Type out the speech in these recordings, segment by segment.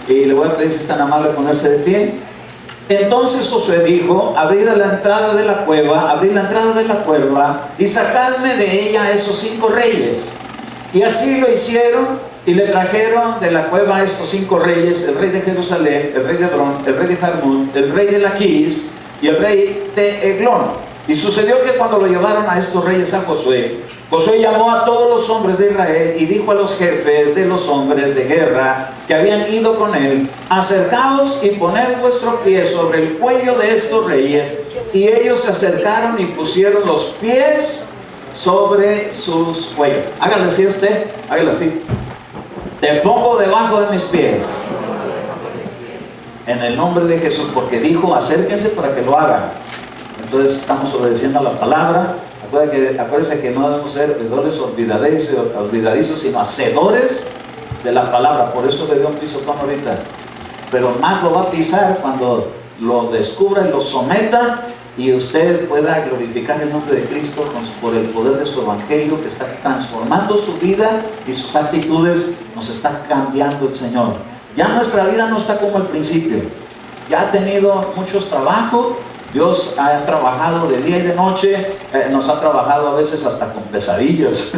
Y le voy a pedir si es tan amable ponerse de pie. Entonces Josué dijo: abrid la entrada de la cueva, y sacadme de ella a esos 5 reyes. Y así lo hicieron, y le trajeron de la cueva a estos 5 reyes: el rey de Jerusalén, el rey de Hebrón, el rey de Jarmún, el rey de Laquis y el rey de Eglón. Y sucedió que cuando lo llevaron a estos reyes a Josué, Josué llamó a todos los hombres de Israel y dijo a los jefes de los hombres de guerra que habían ido con él: acercaos y poned vuestro pie sobre el cuello de estos reyes. Y ellos se acercaron y pusieron los pies sobre sus cuellos. Hágale así usted, hágale así: te pongo debajo de mis pies, en el nombre de Jesús, porque dijo: acérquense para que lo hagan. Entonces estamos obedeciendo a la palabra. Acuérdense que no debemos ser oidores olvidadizos, sino hacedores de la palabra. Por eso le dio un pisotón ahorita, pero más lo va a pisar cuando lo descubra y lo someta, y usted pueda glorificar el nombre de Cristo por el poder de su evangelio, que está transformando su vida y sus actitudes. Nos está cambiando el Señor. Ya nuestra vida no está como al principio. Ya ha tenido muchos trabajos. Dios ha trabajado de día y de noche. Nos ha trabajado a veces hasta con pesadillas,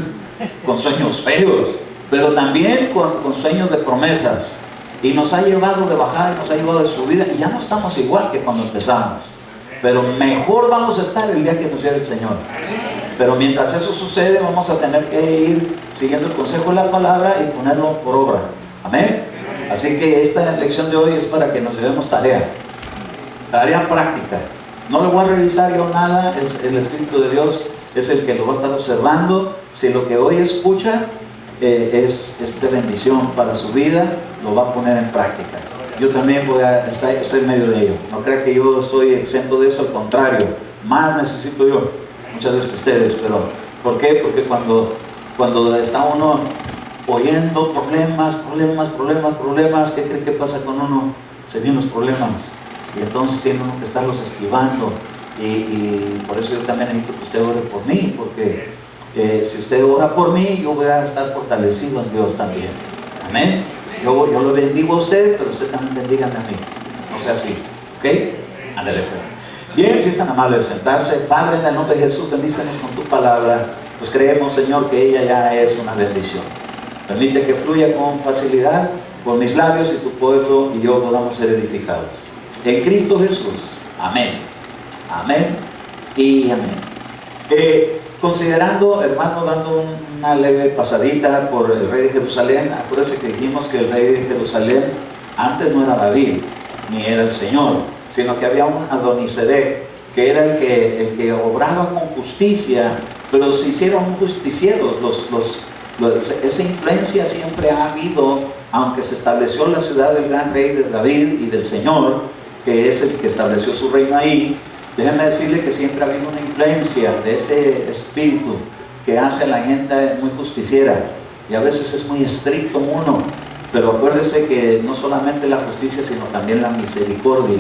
con sueños feos, pero también con sueños de promesas. Y nos ha llevado de bajada, nos ha llevado de subida, y ya no estamos igual que cuando empezamos. Pero mejor vamos a estar el día que nos lleve el Señor. Pero mientras eso sucede, vamos a tener que ir siguiendo el consejo de la palabra y ponerlo por obra. Amén. Así que esta lección de hoy es para que nos llevemos tarea práctica. No le voy a revisar yo nada. El Espíritu de Dios es el que lo va a estar observando. Si lo que hoy escucha es de bendición para su vida, lo va a poner en práctica. Yo también estoy en medio de ello. No crea que yo estoy exento de eso, al contrario, más necesito yo muchas veces que ustedes. Pero ¿por qué? Porque cuando está uno oyendo problemas, ¿qué cree que pasa con uno? Se vienen los problemas, y entonces tiene uno que estarlos esquivando. Y por eso yo también necesito que usted ore por mí, porque si usted ora por mí, yo voy a estar fortalecido en Dios también. Amén. Yo lo bendigo a usted, pero usted también bendígame a mí. No sea así, ¿ok? Ándale, pues. Bien, si es tan amable de sentarse. Padre, en el nombre de Jesús, bendícenos con tu palabra. Pues creemos, Señor, que ella ya es una bendición. Permite que fluya con facilidad por mis labios, y tu pueblo y yo podamos ser edificados. En Cristo Jesús. Amén. Amén y amén. Considerando, hermano, dando una leve pasadita por el rey de Jerusalén. Acuérdense que dijimos que el rey de Jerusalén antes no era David, ni era el Señor, sino que había un Adonisedec, que era el que obraba con justicia, pero se hicieron justicieros. Esa influencia siempre ha habido, aunque se estableció la ciudad del gran rey de David y del Señor, que es el que estableció su reino ahí. Déjenme decirle que siempre ha habido una influencia de ese espíritu que hace a la gente muy justiciera, y a veces es muy estricto uno. Pero acuérdese que no solamente la justicia, sino también la misericordia,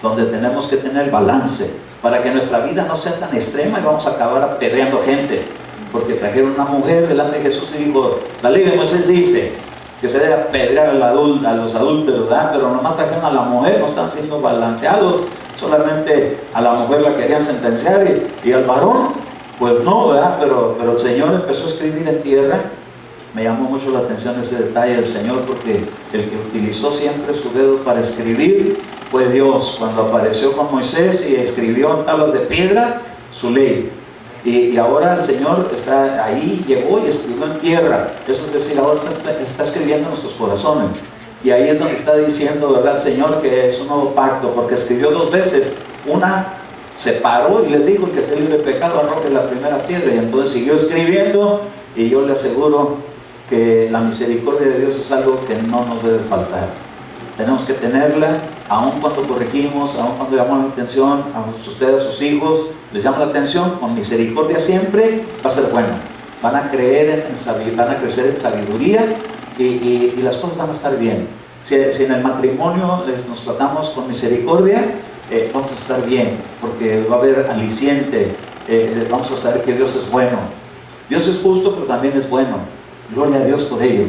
donde tenemos que tener balance para que nuestra vida no sea tan extrema y vamos a acabar apedreando gente. Porque trajeron una mujer delante de Jesús y dijo: la ley de Moisés dice que se debe apedrear a los adúlteros, ¿verdad? Pero nomás trajeron a la mujer, no están siendo balanceados. Solamente a la mujer la querían sentenciar, y al varón, pues no, ¿verdad? Pero el Señor empezó a escribir en tierra. Me llamó mucho la atención ese detalle del Señor, porque el que utilizó siempre su dedo para escribir fue Dios. Cuando apareció con Moisés y escribió en tablas de piedra su ley. Y ahora el Señor está ahí, llegó y escribió en tierra. Eso es decir, ahora está escribiendo en nuestros corazones. Y ahí es donde está diciendo, ¿verdad?, el Señor, que es un nuevo pacto, porque escribió 2 veces. Una se paró y les dijo: el que esté libre de pecado arroje la primera piedra. Y entonces siguió escribiendo, y yo le aseguro que la misericordia de Dios es algo que no nos debe faltar. Tenemos que tenerla, aun cuando corregimos, aun cuando llamamos la atención a ustedes, a sus hijos, les llama la atención, con misericordia siempre va a ser bueno. Van a crecer en sabiduría, y las cosas van a estar bien. Si en el matrimonio nos tratamos con misericordia, vamos a estar bien, porque va a haber aliciente. Vamos a saber que Dios es bueno. Dios es justo, pero también es bueno. Gloria a Dios por ello.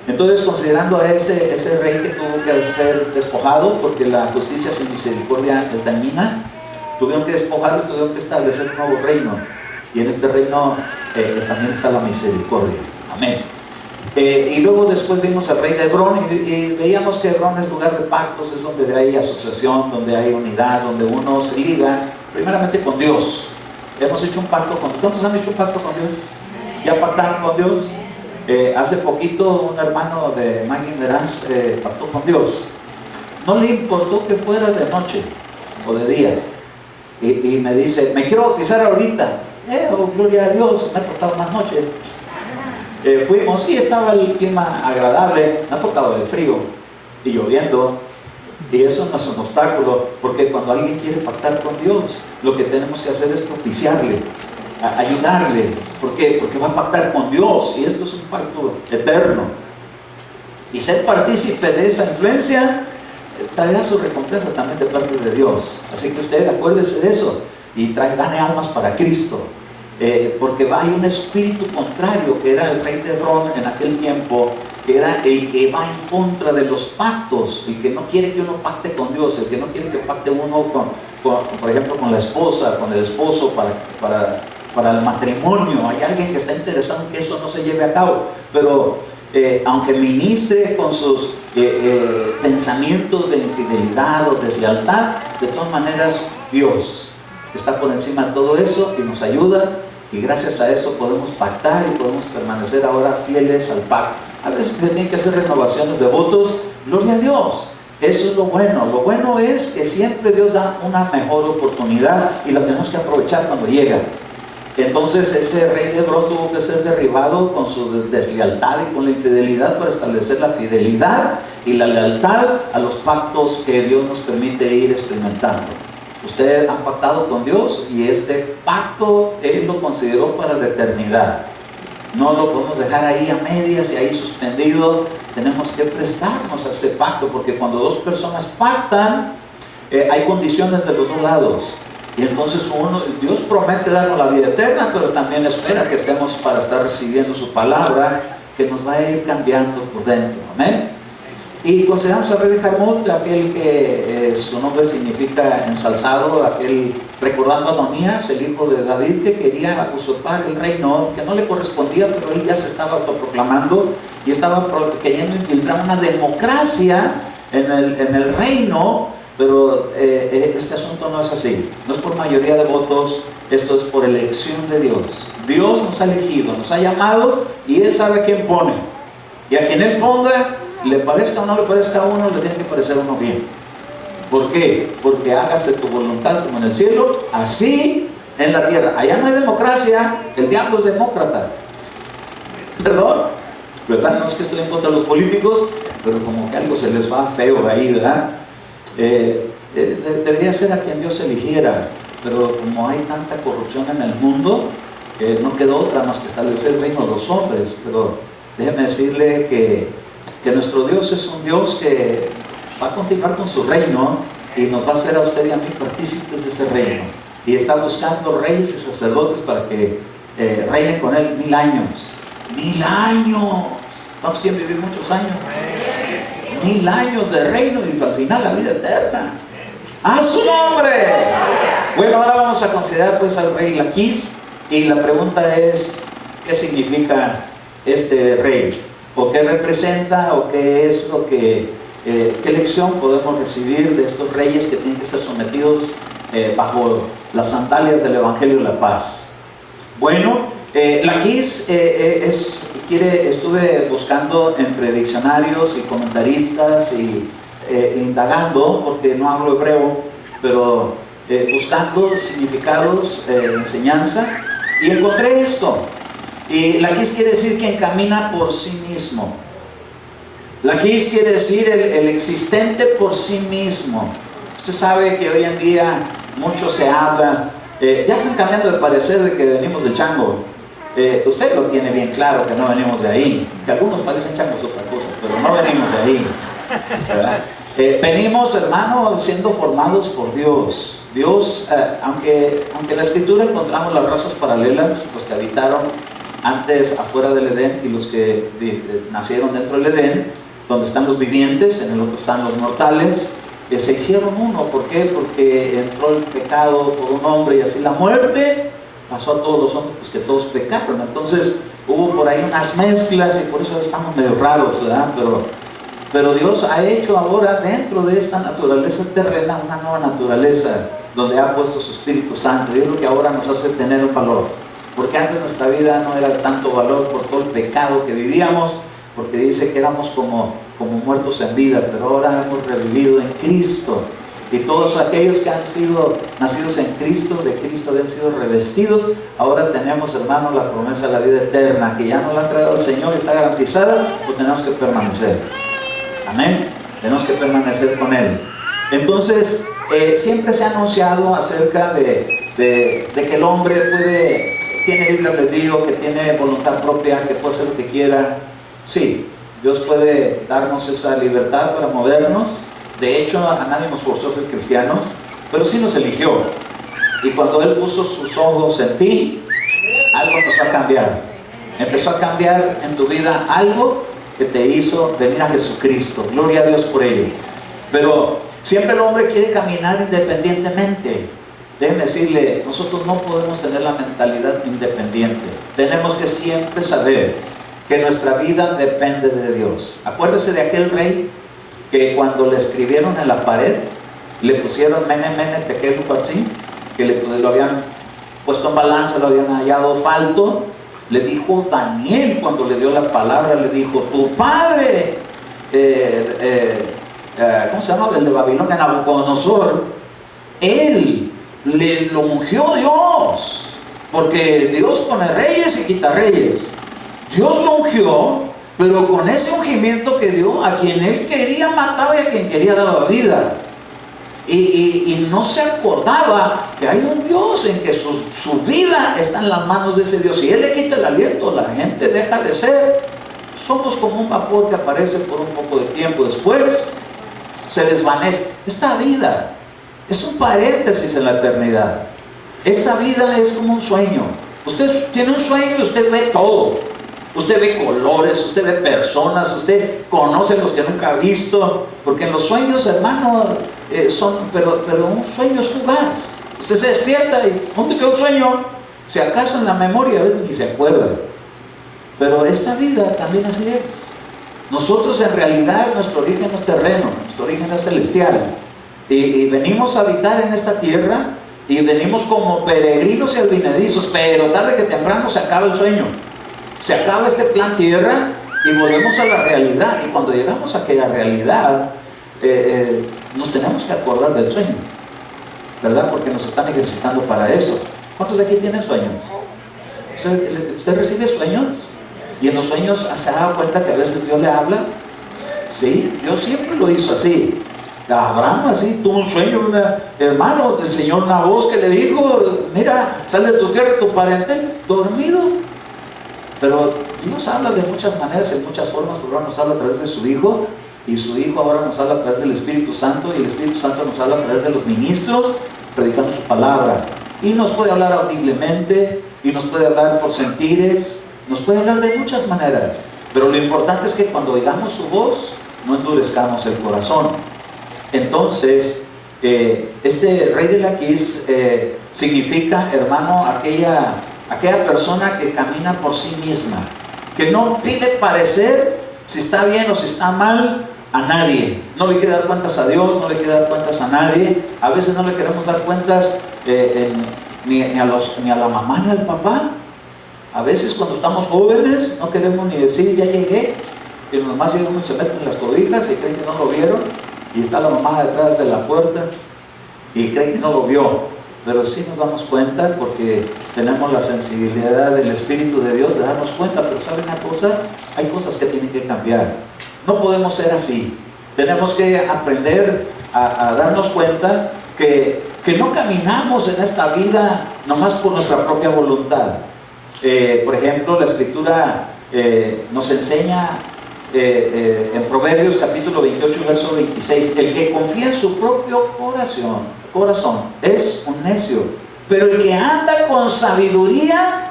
Entonces, considerando a ese rey que tuvo que ser despojado, porque la justicia sin misericordia es dañina, tuvieron que despojarlo y tuvieron que establecer un nuevo reino. Y en este reino también está la misericordia. Amén. Y luego después vimos al rey de Hebrón y veíamos que Hebrón es lugar de pactos, es donde hay asociación, donde hay unidad, donde uno se liga primeramente con Dios. Hemos hecho un pacto con Dios. ¿Cuántos han hecho un pacto con Dios? ¿Ya pactaron con Dios? Hace poquito un hermano de Maggie Meraz pactó con Dios. No le importó que fuera de noche o de día. Y me dice, me quiero bautizar ahorita. Oh, gloria a Dios, me ha tocado más noche. Fuimos y estaba el clima agradable, me ha tocado de frío y lloviendo. Y eso no es un obstáculo, porque cuando alguien quiere pactar con Dios, lo que tenemos que hacer es propiciarle, ayudarle. ¿Por qué? Porque va a pactar con Dios y esto es un pacto eterno. Y ser partícipe de esa influencia traerá su recompensa también de parte de Dios. Así que usted acuérdese de eso y gane almas para Cristo. Porque hay un espíritu contrario que era el rey de Hebrón en aquel tiempo, que era el que va en contra de los pactos, el que no quiere que uno pacte con Dios, el que no quiere que pacte uno por ejemplo con la esposa, con el esposo para el matrimonio. Hay alguien que está interesado en que eso no se lleve a cabo, pero aunque ministre con sus pensamientos de infidelidad o deslealtad, de todas maneras Dios está por encima de todo eso y nos ayuda, y gracias a eso podemos pactar y podemos permanecer ahora fieles al pacto. A veces se tienen que hacer renovaciones de votos, gloria a Dios, eso es lo bueno. Lo bueno es que siempre Dios da una mejor oportunidad y la tenemos que aprovechar cuando llega. Entonces ese rey de Hebrón tuvo que ser derribado con su deslealtad y con la infidelidad para establecer la fidelidad y la lealtad a los pactos que Dios nos permite ir experimentando. Ustedes han pactado con Dios y este pacto Él lo consideró para la eternidad. No lo podemos dejar ahí a medias y ahí suspendido. Tenemos que prestarnos a ese pacto, porque cuando dos personas pactan, hay condiciones de los dos lados. Y entonces Dios promete darnos la vida eterna, pero también espera que estemos para estar recibiendo su palabra, que nos va a ir cambiando por dentro. Amén. Y consideramos al rey de Jarmut, aquel que su nombre significa ensalzado, aquel recordando a Adonías, el hijo de David, que quería usurpar el reino, que no le correspondía, pero él ya se estaba autoproclamando y estaba queriendo infiltrar una democracia en el reino. Pero este asunto no es así, no es por mayoría de votos, esto es por elección de Dios. Dios nos ha elegido, nos ha llamado y Él sabe a quién pone. Y a quien Él ponga, le parezca o no le parezca a uno, le tiene que parecer a uno bien. ¿Por qué? Porque hágase tu voluntad como en el cielo, así en la tierra. Allá no hay democracia, el diablo es demócrata. ¿Perdón? ¿Verdad? No es que estoy en contra de los políticos, pero como que algo se les va feo ahí, ¿verdad? Debería ser a quien Dios eligiera, pero como hay tanta corrupción en el mundo, no quedó otra más que establecer el reino de los hombres. Pero déjeme decirle que nuestro Dios es un Dios que va a continuar con su reino y nos va a hacer a usted y a mí partícipes de ese reino, y está buscando reyes y sacerdotes para que reinen con Él 1000 años. 1000 años. ¿Cuántos quieren vivir muchos años? 1000 años de reino y al final la vida eterna. ¡A su nombre! Bueno, ahora vamos a considerar pues al rey Laquís, y la pregunta es, ¿qué significa este rey? ¿O qué representa? ¿O qué es lo que, qué lección podemos recibir de estos reyes que tienen que ser sometidos bajo las sandalias del Evangelio de la Paz? Bueno, Laquís estuve buscando entre diccionarios y comentaristas y indagando, porque no hablo hebreo, pero buscando significados, enseñanza, y encontré esto. Y Laquís quiere decir quien camina por sí mismo. Laquís quiere decir el existente por sí mismo. Usted sabe que hoy en día mucho se habla, ya están cambiando de parecer de que venimos del chango. Usted lo tiene bien claro que no venimos de ahí, que algunos parecen changos otra cosa, pero no venimos de ahí, ¿verdad? Venimos, hermano, siendo formados por Dios. Dios, aunque en la Escritura encontramos las razas paralelas, los que habitaron antes afuera del Edén y los que nacieron dentro del Edén, donde están los vivientes, en el otro están los mortales, se hicieron uno. ¿Por qué? Porque entró el pecado por un hombre y así la muerte pasó a todos los hombres, pues que todos pecaron. Entonces hubo por ahí unas mezclas y por eso estamos medio raros, ¿verdad? Pero Dios ha hecho ahora dentro de esta naturaleza terrena una nueva naturaleza, donde ha puesto su Espíritu Santo. Y es lo que ahora nos hace tener un valor, porque antes nuestra vida no era de tanto valor por todo el pecado que vivíamos, porque dice que éramos como muertos en vida, pero ahora hemos revivido en Cristo. Y todos aquellos que han sido nacidos en Cristo, de Cristo habían sido revestidos. Ahora tenemos, hermanos, la promesa de la vida eterna, que ya nos la ha traído el Señor y está garantizada, pues tenemos que permanecer. Amén. Tenemos que permanecer con Él. Entonces, siempre se ha anunciado acerca de que el hombre tiene libre albedrío, que tiene voluntad propia, que puede hacer lo que quiera. Sí, Dios puede darnos esa libertad para movernos. De hecho, a nadie nos forzó a ser cristianos, pero sí nos eligió. Y cuando Él puso sus ojos en ti, algo empezó a cambiar. Empezó a cambiar en tu vida algo que te hizo venir a Jesucristo. Gloria a Dios por ello. Pero siempre el hombre quiere caminar independientemente. Déjenme decirle, nosotros no podemos tener la mentalidad independiente. Tenemos que siempre saber que nuestra vida depende de Dios. Acuérdese de aquel rey que cuando le escribieron en la pared, le pusieron Mene, Mene, Tekel, Ufarsin, que lo habían puesto en balanza, lo habían hallado falto. Le dijo Daniel, cuando le dio la palabra, le dijo: tu padre, ¿cómo se llama? El de Babilonia, Nabucodonosor, él lo ungió Dios, porque Dios pone reyes y quita reyes. Dios lo ungió, pero con ese ungimiento que dio, a quien Él quería mataba y a quien quería daba vida. Y no se acordaba que hay un Dios en que su vida está en las manos de ese Dios. Si Él le quita el aliento, la gente deja de ser. Somos como un vapor que aparece por un poco de tiempo, después se desvanece. Esta vida es un paréntesis en la eternidad. Esta vida es como un sueño. Usted tiene un sueño y usted ve todo. Usted ve colores, usted ve personas, usted conoce los que nunca ha visto, porque en los sueños, hermano, pero un sueño es fugaz. Usted se despierta y ¿dónde quedó el sueño? Si acaso en la memoria a veces ni se acuerda. Pero esta vida también así es. Nosotros en realidad nuestro origen no es terreno, nuestro origen es celestial. Y venimos a habitar en esta tierra y venimos como peregrinos y advenedizos, pero tarde que temprano se acaba el sueño. Se acaba este plan tierra y volvemos a la realidad. Y cuando llegamos a aquella realidad, nos tenemos que acordar del sueño, ¿verdad? Porque nos están ejercitando para eso. ¿Cuántos de aquí tienen sueños? ¿Usted recibe sueños? Y en los sueños se da cuenta que a veces Dios le habla. Sí, Dios siempre lo hizo así. Abraham así tuvo un sueño, hermano, el Señor, una voz que le dijo: mira, sal de tu tierra y tu parentela, dormido. Pero Dios habla de muchas maneras, en muchas formas. Por ahora nos habla a través de su Hijo, y su Hijo ahora nos habla a través del Espíritu Santo, y el Espíritu Santo nos habla a través de los ministros predicando su palabra. Y nos puede hablar audiblemente, y nos puede hablar por sentires, nos puede hablar de muchas maneras. Pero lo importante es que cuando oigamos su voz, no endurezcamos el corazón. Entonces, este rey de Laquis significa, hermano, aquella persona que camina por sí misma, que no pide parecer si está bien o si está mal a nadie. No le quiere dar cuentas a Dios, no le quiere dar cuentas a nadie. A veces no le queremos dar cuentas ni a la mamá ni al papá. A veces cuando estamos jóvenes no queremos ni decir: ya llegué, que nomás llega uno y se mete en las cobijas y creen que no lo vieron, y está la mamá detrás de la puerta y creen que no lo vio. Pero sí nos damos cuenta, porque tenemos la sensibilidad del Espíritu de Dios de darnos cuenta. Pero ¿saben una cosa? Hay cosas que tienen que cambiar. No podemos ser así. Tenemos que aprender a darnos cuenta que no caminamos en esta vida nomás por nuestra propia voluntad. Por ejemplo, la Escritura nos enseña en Proverbios capítulo 28, verso 26: el que confía en su propio corazón es un necio, pero el que anda con sabiduría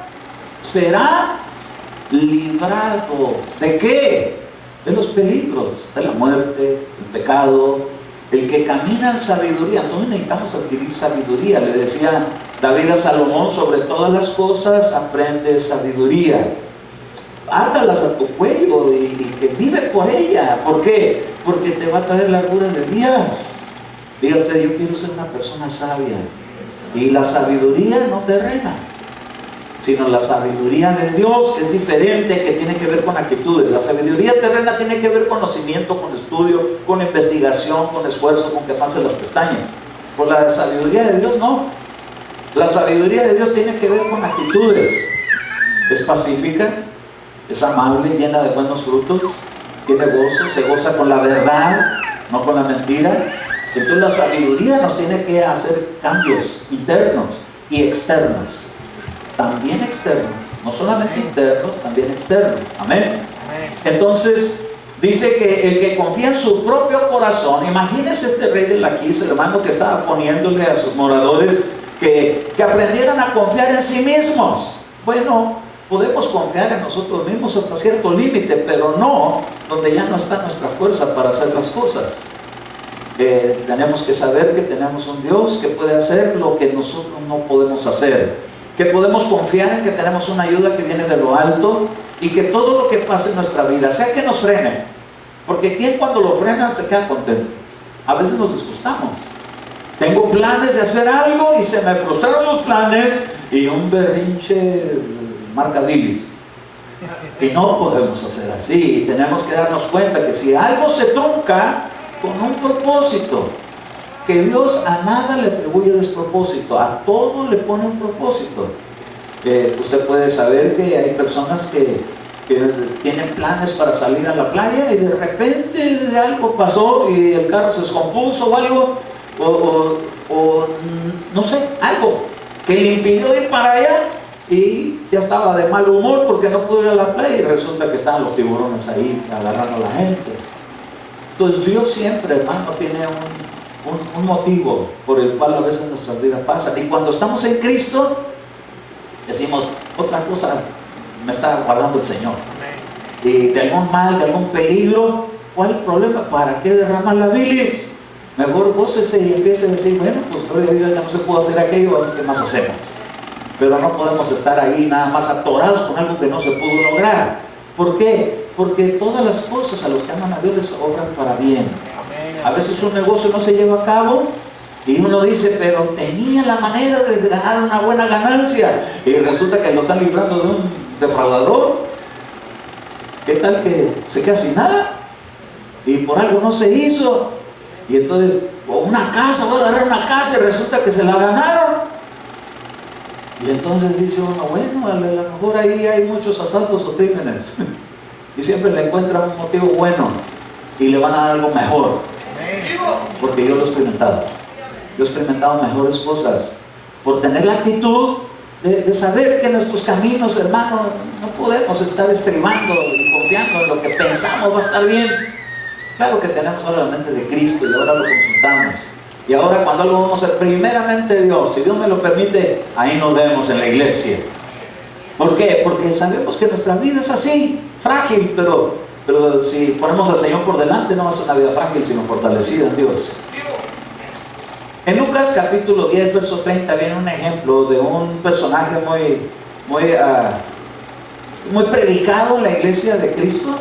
será librado. ¿De qué? De los peligros, de la muerte, el pecado. El que camina en sabiduría. Entonces necesitamos adquirir sabiduría. Le decía David a Salomón: sobre todas las cosas aprende sabiduría. Átalas a tu cuello y que vive por ella. ¿Por qué? Porque te va a traer largura de días. Diga usted: yo quiero ser una persona sabia. Y la sabiduría no terrena, sino la sabiduría de Dios, que es diferente, que tiene que ver con actitudes. La sabiduría terrena tiene que ver con conocimiento, con estudio, con investigación, con esfuerzo, con que pasen las pestañas. Con la sabiduría de Dios no. La sabiduría de Dios tiene que ver con actitudes. Es pacífica, es amable, llena de buenos frutos, tiene gozo, se goza con la verdad, no con la mentira. Entonces la sabiduría nos tiene que hacer cambios internos y externos. También externos, no solamente internos, también externos. Amén. Entonces dice que el que confía en su propio corazón, imagínese este rey de Laquis, hermano, que estaba poniéndole a sus moradores que aprendieran a confiar en sí mismos. Bueno, podemos confiar en nosotros mismos hasta cierto límite, pero no donde ya no está nuestra fuerza para hacer las cosas. Tenemos que saber que tenemos un Dios que puede hacer lo que nosotros no podemos hacer, que podemos confiar en que tenemos una ayuda que viene de lo alto, y que todo lo que pase en nuestra vida, sea que nos frene, porque quien cuando lo frena se queda contento. A veces nos disgustamos. Tengo planes de hacer algo y se me frustraron los planes y un berrinche marca bilis. Y no podemos hacer así. Tenemos que darnos cuenta que si algo se trunca, con un propósito, que Dios a nada le atribuye despropósito, a todo le pone un propósito. Usted puede saber que hay personas que tienen planes para salir a la playa y de repente algo pasó y el carro se descompuso o algo, o no sé, algo que le impidió ir para allá y ya estaba de mal humor porque no pudo ir a la playa, y resulta que estaban los tiburones ahí agarrando a la gente. Entonces Dios siempre, hermano, tiene un motivo por el cual a veces nuestras vidas pasan, y cuando estamos en Cristo decimos: otra cosa me está guardando el Señor, y de algún mal, de algún peligro. ¿Cuál es el problema? ¿Para qué derramar la bilis? Mejor gócese y empiece a decir: bueno, pues gloria a Dios, ya no se pudo hacer aquello, ¿qué más hacemos? Pero no podemos estar ahí nada más atorados con algo que no se pudo lograr. ¿Por qué? Porque todas las cosas a los que aman a Dios les obran para bien. A veces un negocio no se lleva a cabo y uno dice: pero tenía la manera de ganar una buena ganancia, y resulta que lo están librando de un defraudador. ¿Qué tal que se queda sin nada? Y por algo no se hizo. Y entonces, o una casa, voy a agarrar una casa, y resulta que se la ganaron. Y entonces dice uno: bueno, a lo mejor ahí hay muchos asaltos o crímenes. Y siempre le encuentran un motivo bueno y le van a dar algo mejor. Porque yo lo he experimentado. Yo he experimentado mejores cosas por tener la actitud de saber que nuestros caminos, hermano, no podemos estar estribando y confiando en lo que pensamos va a estar bien. Claro que tenemos ahora la mente de Cristo y ahora lo consultamos. Y ahora cuando algo vamos a hacer, primeramente Dios, si Dios me lo permite, ahí nos vemos en la iglesia. ¿Por qué? Porque sabemos que nuestra vida es así, frágil, pero si ponemos al Señor por delante, no va a ser una vida frágil, sino fortalecida en Dios. En Lucas capítulo 10, verso 30, viene un ejemplo de un personaje muy predicado en la iglesia de Cristo,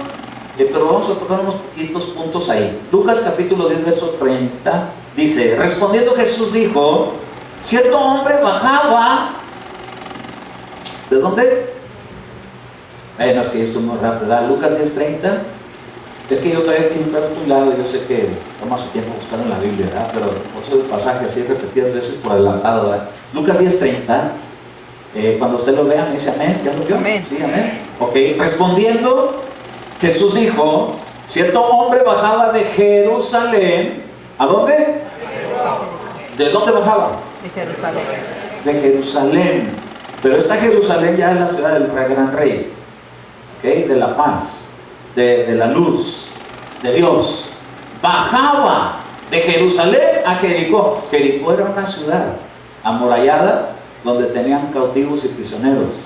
pero vamos a tocar unos poquitos puntos ahí. Lucas capítulo 10, verso 30, dice: respondiendo Jesús dijo: cierto hombre bajaba. ¿De dónde? Bueno, es que yo estoy muy rápido, ¿verdad? Lucas 10:30. Es que yo todavía quiero entrar a tu lado. Yo sé que toma su tiempo buscar en la Biblia, ¿verdad? Pero por eso el pasaje así repetidas veces por adelantado, ¿verdad? Lucas 10:30. Cuando usted lo vea me dice amén. ¿Ya lo vio? Amén. Sí, amén. Ok, respondiendo Jesús dijo: cierto hombre bajaba de Jerusalén. ¿A dónde? ¿De dónde bajaba? De Jerusalén. De Jerusalén. Pero esta Jerusalén ya es la ciudad del gran rey, ¿okay? De la paz, de la luz, de Dios. Bajaba de Jerusalén a Jericó. Jericó era una ciudad amurallada donde tenían cautivos y prisioneros.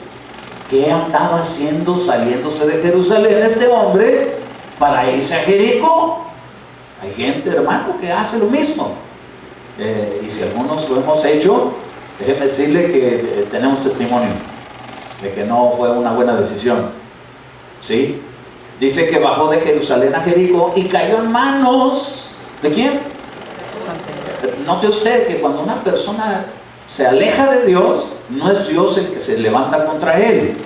¿qué andaba haciendo saliéndose de Jerusalén este hombre para irse a Jericó? Hay gente, hermano, que hace lo mismo. Y si algunos lo hemos hecho, déjeme decirle que tenemos testimonio de que no fue una buena decisión. ¿Sí? Dice que bajó de Jerusalén a Jericó y cayó en manos ¿de quién? Note usted que cuando una persona se aleja de Dios, no es Dios el que se levanta contra él,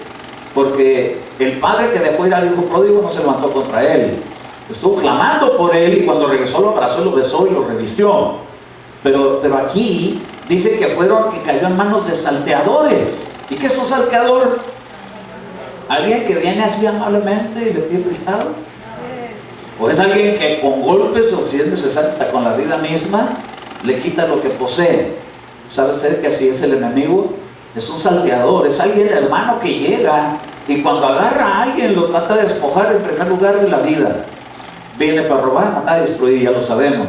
porque el padre que dejó ir al hijo pródigo no se levantó contra él, estuvo clamando por él, y cuando regresó lo abrazó, lo besó y lo revistió. Pero aquí dice que cayó en manos de salteadores. ¿Y qué es un salteador? ¿Alguien que viene así amablemente y le pide prestado? ¿O es alguien que con golpes, o si es necesario hasta con la vida misma, le quita lo que posee? ¿Sabe usted que así es el enemigo? Es un salteador, es alguien, hermano, que llega y cuando agarra a alguien lo trata de despojar en primer lugar de la vida. Viene para robar, matar y destruir, ya lo sabemos.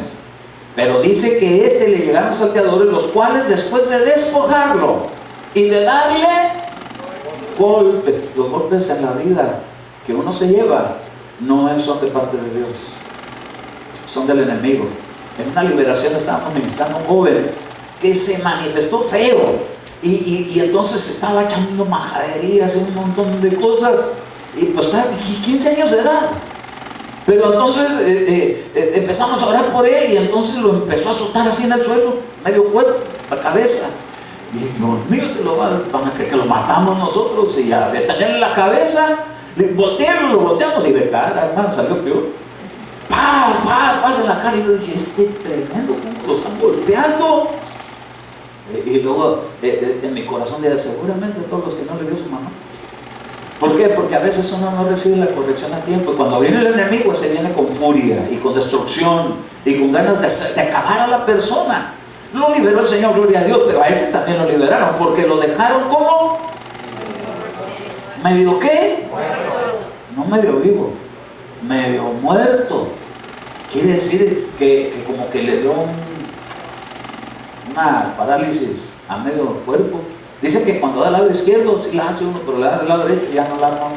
Pero dice que le llegaron salteadores, los cuales después de despojarlo y de darle golpes, los golpes en la vida que uno se lleva, no son de parte de Dios, son del enemigo. En una liberación estábamos ministrando a un joven que se manifestó feo, y entonces estaba echando majaderías y un montón de cosas, y pues 15 años de edad. Pero entonces empezamos a orar por él, y entonces lo empezó a azotar así en el suelo, medio cuerpo, la cabeza. Y Dios mío, van a creer que lo matamos nosotros, y a detenerle la cabeza, lo volteamos, y de cara, hermano, salió peor. Paz en la cara. Y yo dije, tremendo, ¿cómo lo están golpeando? Y luego en mi corazón dije, seguramente todos los que no le dio su mamá. ¿Por qué? Porque a veces uno no recibe la corrección a tiempo, y cuando viene el enemigo se viene con furia y con destrucción y con ganas de acabar a la persona. Lo liberó el Señor, gloria a Dios, pero a ese también lo liberaron, porque lo dejaron como ¿medio qué? No medio vivo, medio muerto. Quiere decir que como que le dio una parálisis a medio cuerpo. Dice que cuando da al lado izquierdo sí la hace uno, pero le da al lado derecho ya no la hace uno,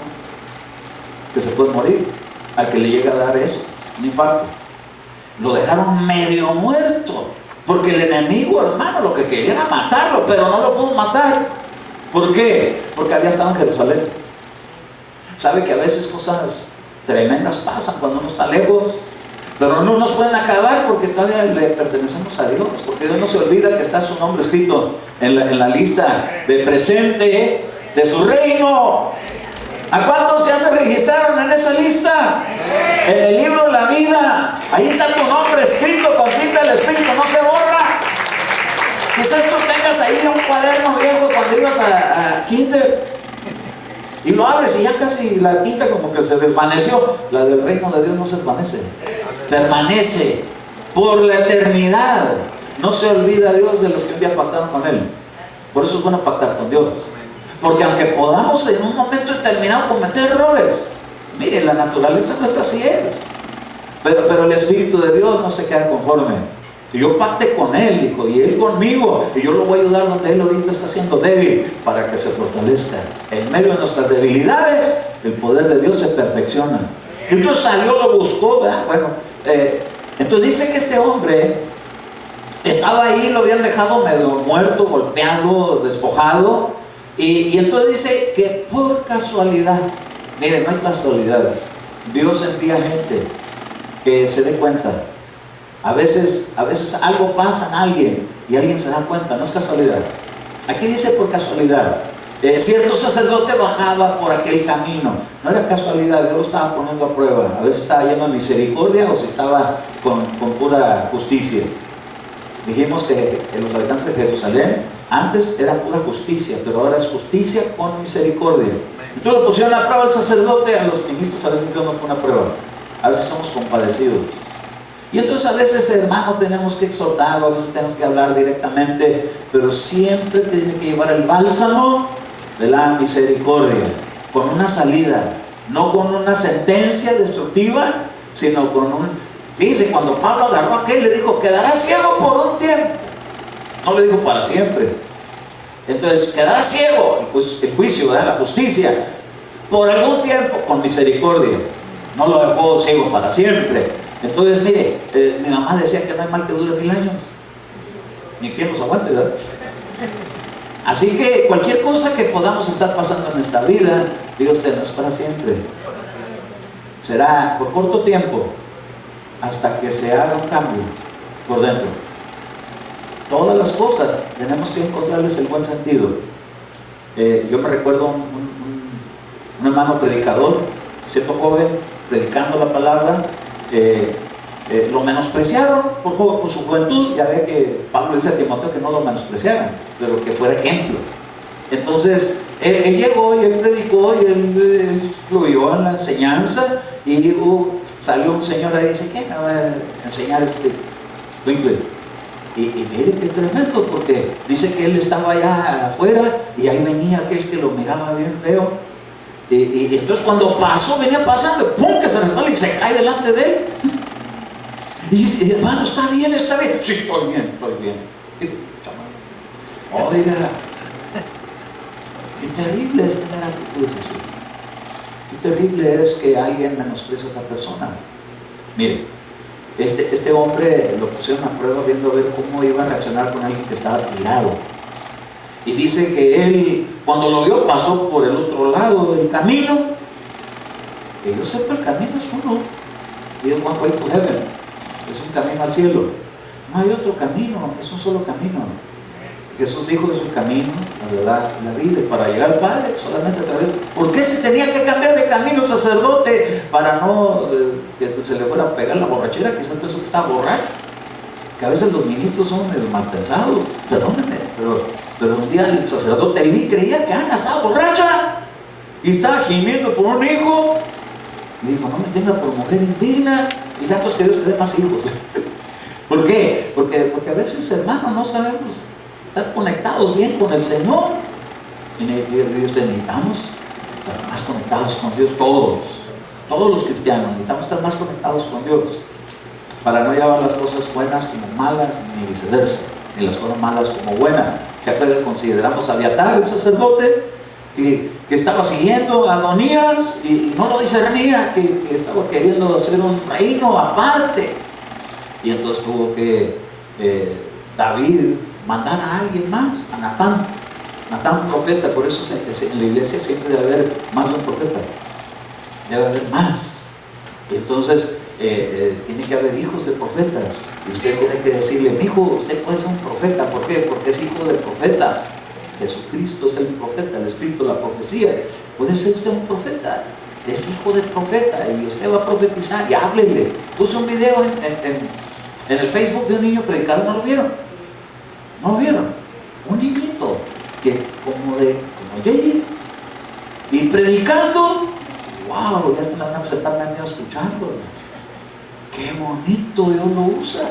que se puede morir al que le llega a dar eso, un infarto. Lo dejaron medio muerto, porque el enemigo, hermano, lo que quería era matarlo, pero no lo pudo matar. ¿Por qué? Porque había estado en Jerusalén. ¿Sabe que a veces cosas tremendas pasan cuando uno está lejos? Pero no nos pueden acabar porque todavía le pertenecemos a Dios, porque Dios no se olvida que está su nombre escrito en la lista de presente de su reino. ¿A cuántos ya se registraron en esa lista? En el libro de la vida. Ahí está tu nombre escrito con tinta del Espíritu, no se borra. Quizás tú tengas ahí un cuaderno viejo cuando ibas a kinder, y lo abres y ya casi la tinta como que se desvaneció. La del reino de Dios no se desvanece, permanece por la eternidad. No se olvida Dios de los que un día pactaron con Él. Por eso es bueno pactar con Dios, porque aunque podamos en un momento determinado cometer errores, mire, la naturaleza nuestra sí es, pero el Espíritu de Dios no se queda conforme. Y yo pacté con Él, dijo, y Él conmigo, y yo lo voy a ayudar donde Él ahorita está siendo débil, para que se fortalezca. En medio de nuestras debilidades, el poder de Dios se perfecciona. Entonces salió, lo buscó, ¿verdad? Bueno, entonces dice que este hombre estaba ahí, lo habían dejado medio muerto, golpeado, despojado, y entonces dice que por casualidad, miren, no hay casualidades, Dios envía gente que se dé cuenta. A veces algo pasa en alguien y alguien se da cuenta, no es casualidad. Aquí dice por casualidad. Cierto sacerdote bajaba por aquel camino. No era casualidad, Dios lo estaba poniendo a prueba. A veces estaba lleno de misericordia, o si estaba con pura justicia. Dijimos que los habitantes de Jerusalén antes era pura justicia, pero ahora es justicia con misericordia. Entonces lo pusieron a prueba al sacerdote, a los ministros a veces Dios nos pone a prueba. A veces somos compadecidos. Y entonces a veces, hermano, tenemos que exhortar, a veces tenemos que hablar directamente, pero siempre tiene que llevar el bálsamo de la misericordia, con una salida, no con una sentencia destructiva, sino con un... Fíjense, cuando Pablo agarró a aquel, le dijo, quedarás ciego por un tiempo. No le dijo para siempre. Entonces quedará ciego el juicio, ¿verdad? La justicia, por algún tiempo, con misericordia. No lo dejó ciego para siempre. Entonces, mire, mi mamá decía que no hay mal que dure 1000 años. Ni quien nos aguante, ¿verdad? Así que cualquier cosa que podamos estar pasando en esta vida, diga usted, no es para siempre. Será por corto tiempo, hasta que se haga un cambio por dentro. Todas las cosas tenemos que encontrarles el buen sentido. Yo me recuerdo un hermano predicador, siendo joven, predicando la palabra, lo menospreciaron por su juventud. Ya ve que Pablo dice a Timoteo que no lo menospreciaran, pero que fuera ejemplo. Entonces él llegó y él predicó y él fluyó en la enseñanza, y salió un señor ahí y dice: ¿quién me va a enseñar este Winkler? Y mire qué tremendo, porque dice que él estaba allá afuera y ahí venía aquel que lo miraba bien feo. Y entonces cuando pasó, venía pasando, ¡pum!, que se resbala y se cae delante de él. Y hermano, ¿está bien? ¿Está bien? Sí, estoy bien, estoy bien. Oiga, qué terrible es tener actitudes así. Qué terrible es que alguien menosprecie a otra persona. Mire, este hombre lo pusieron a prueba viendo a ver cómo iba a reaccionar con alguien que estaba tirado. Y dice que él, cuando lo vio, pasó por el otro lado del camino. Que yo sepa, el camino es uno. Y es one way to heaven. Es un camino al cielo. No hay otro camino, es un solo camino. Jesús dijo: es un camino, la verdad, la vida, para llegar al Padre solamente a través. ¿Por qué se tenía que cambiar de camino el sacerdote? Para no que se le fuera a pegar la borrachera. Quizás pensó que estaba borracho. Que a veces los ministros son medio mal pensados, perdónenme, pero un día el sacerdote Elí creía que Ana estaba borracha y estaba gimiendo por un hijo. Le dijo: no me tenga por mujer indigna, y tantos que Dios te dé más hijos. ¿Por qué? Porque a veces, hermanos, no sabemos estar conectados bien con el Señor. Y Dios, necesitamos estar más conectados con Dios, todos los cristianos necesitamos estar más conectados con Dios, para no llevar las cosas buenas como malas, ni viceversa, ni las cosas malas como buenas. ¿Se acuerdan? Consideramos a Abiatar, el sacerdote, que estaba siguiendo a Adonías y no lo discernía, que estaba queriendo hacer un reino aparte. Y entonces tuvo que David mandar a alguien más, a Natán, un profeta. Por eso en la iglesia siempre debe haber más de un profeta, debe haber más. Y entonces tiene que haber hijos de profetas, y usted tiene que decirle: mi hijo, usted puede ser un profeta. ¿Por qué? Porque es hijo del profeta. Jesucristo es el profeta, el Espíritu, la profecía. Puede ser usted un profeta, es hijo del profeta, y usted va a profetizar. Y háblele. Puse un video en el Facebook de un niño predicador. ¿No lo vieron? ¿No lo vieron? Un niñito que como Jay, y predicando. ¡Wow! Ya me van a sentarme a mí a escucharlo. ¡Qué bonito Dios lo usa!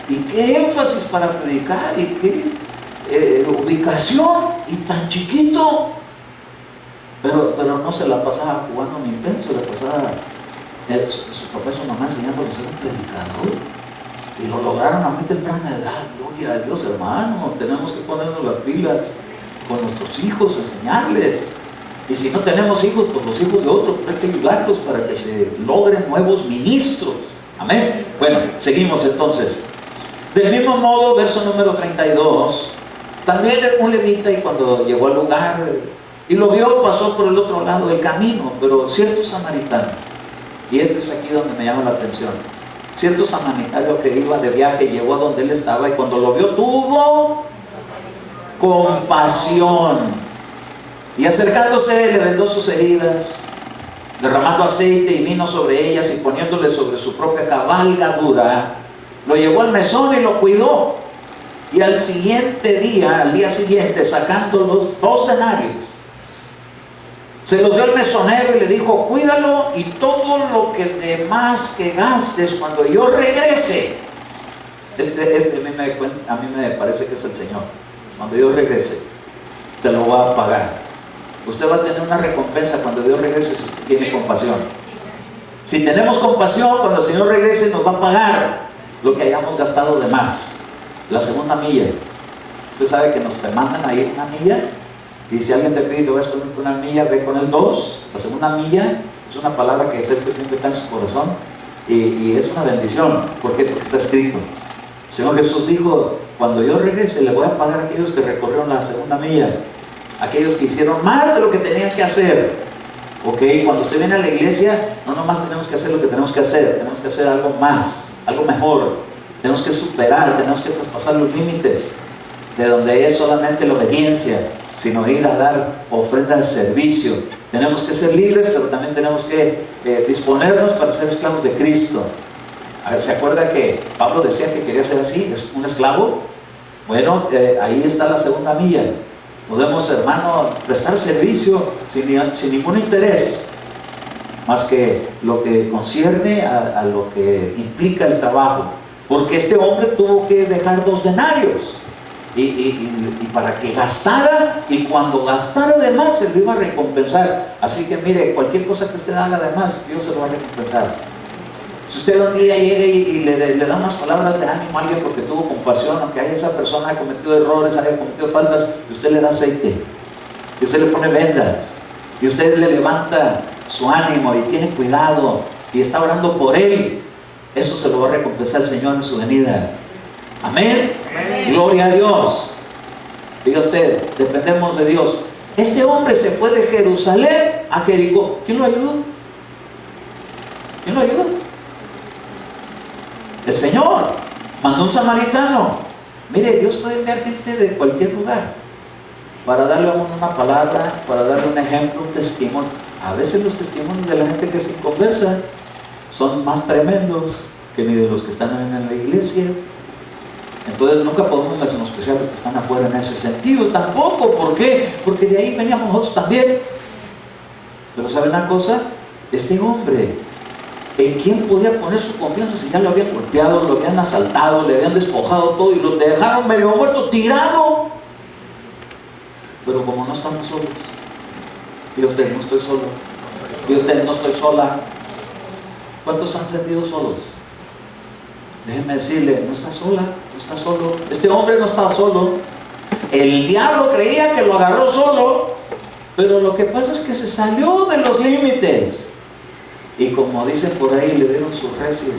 Y qué énfasis para predicar, y qué ubicación, y tan chiquito. Pero no se la pasaba jugando Nintendo, se la pasaba su papá y su mamá enseñándole a ser un predicador. Y lo lograron a muy temprana edad. Gloria a Dios, hermano. Tenemos que ponernos las pilas con nuestros hijos, enseñarles. Y si no tenemos hijos, pues los hijos de otros, hay que ayudarlos para que se logren nuevos ministros. Amén. Bueno, seguimos entonces. Del mismo modo, verso número 32. También un levita, y cuando llegó al lugar y lo vio, pasó por el otro lado del camino. Pero cierto samaritano, y este es aquí donde me llama la atención, cierto samaritano que iba de viaje llegó a donde él estaba, y cuando lo vio, tuvo compasión, y acercándose le vendó sus heridas, derramando aceite y vino sobre ellas, y poniéndole sobre su propia cabalgadura, lo llevó al mesón y lo cuidó. Y al día siguiente, sacando los 2 denarios, se los dio al mesonero y le dijo: cuídalo, y todo lo que demás que gastes cuando yo regrese. A mí me parece que es el Señor. Cuando yo regrese, te lo voy a pagar. Usted va a tener una recompensa cuando Dios regrese, si usted tiene compasión. Si tenemos compasión, cuando el Señor regrese, nos va a pagar lo que hayamos gastado de más. La segunda milla. Usted sabe que nos demandan a ir una milla, y si alguien te pide que vayas con una milla, ve con el 2. La segunda milla es una palabra que siempre está en su corazón, y es una bendición. ¿Por qué? Porque está escrito. El Señor Jesús dijo: cuando yo regrese, le voy a pagar a aquellos que recorrieron la segunda milla, aquellos que hicieron más de lo que tenían que hacer. Ok, cuando usted viene a la iglesia, no nomás tenemos que hacer lo que tenemos que hacer algo más, algo mejor. Tenemos que superar, tenemos que traspasar los límites de donde es solamente la obediencia, sino ir a dar ofrenda de servicio. Tenemos que ser libres, pero también tenemos que disponernos para ser esclavos de Cristo. ¿Se acuerda que Pablo decía que quería ser así, es un esclavo? Bueno, ahí está la segunda milla. Podemos, hermano, prestar servicio sin ningún interés, más que lo que concierne a lo que implica el trabajo. Porque este hombre tuvo que dejar 2 denarios y para que gastara, y cuando gastara de más se lo iba a recompensar. Así que mire, cualquier cosa que usted haga de más, Dios se lo va a recompensar. Si usted un día llega y le da unas palabras de ánimo a alguien porque tuvo compasión, aunque esa persona haya cometido errores, haya cometido faltas, y usted le da aceite, y usted le pone vendas, y usted le levanta su ánimo y tiene cuidado y está orando por él, eso se lo va a recompensar el Señor en su venida. Amén. Amén. Gloria a Dios. Diga usted, dependemos de Dios. Este hombre se fue de Jerusalén a Jericó. ¿Quién lo ayudó? ¿Quién lo ayudó? El Señor mandó un samaritano. Mire, Dios puede enviar gente de cualquier lugar para darle a uno una palabra, para darle un ejemplo, un testimonio. A veces los testimonios de la gente que se conversa son más tremendos que ni de los que están en la iglesia. Entonces nunca podemos menospreciar los que están afuera en ese sentido tampoco. ¿Por qué? Porque de ahí veníamos nosotros también. Pero ¿saben una cosa? Este hombre, ¿en quién podía poner su confianza si ya lo habían golpeado, lo habían asaltado, le habían despojado todo y lo dejaron medio muerto, tirado? Pero como no estamos solos, diga usted, no estoy solo, diga usted, no estoy sola. ¿Cuántos han sentido solos? Déjeme decirle, no está sola, no está solo. Este hombre no estaba solo. El diablo creía que lo agarró solo, pero lo que pasa es que se salió de los límites. Y como dicen por ahí, le dieron su recio.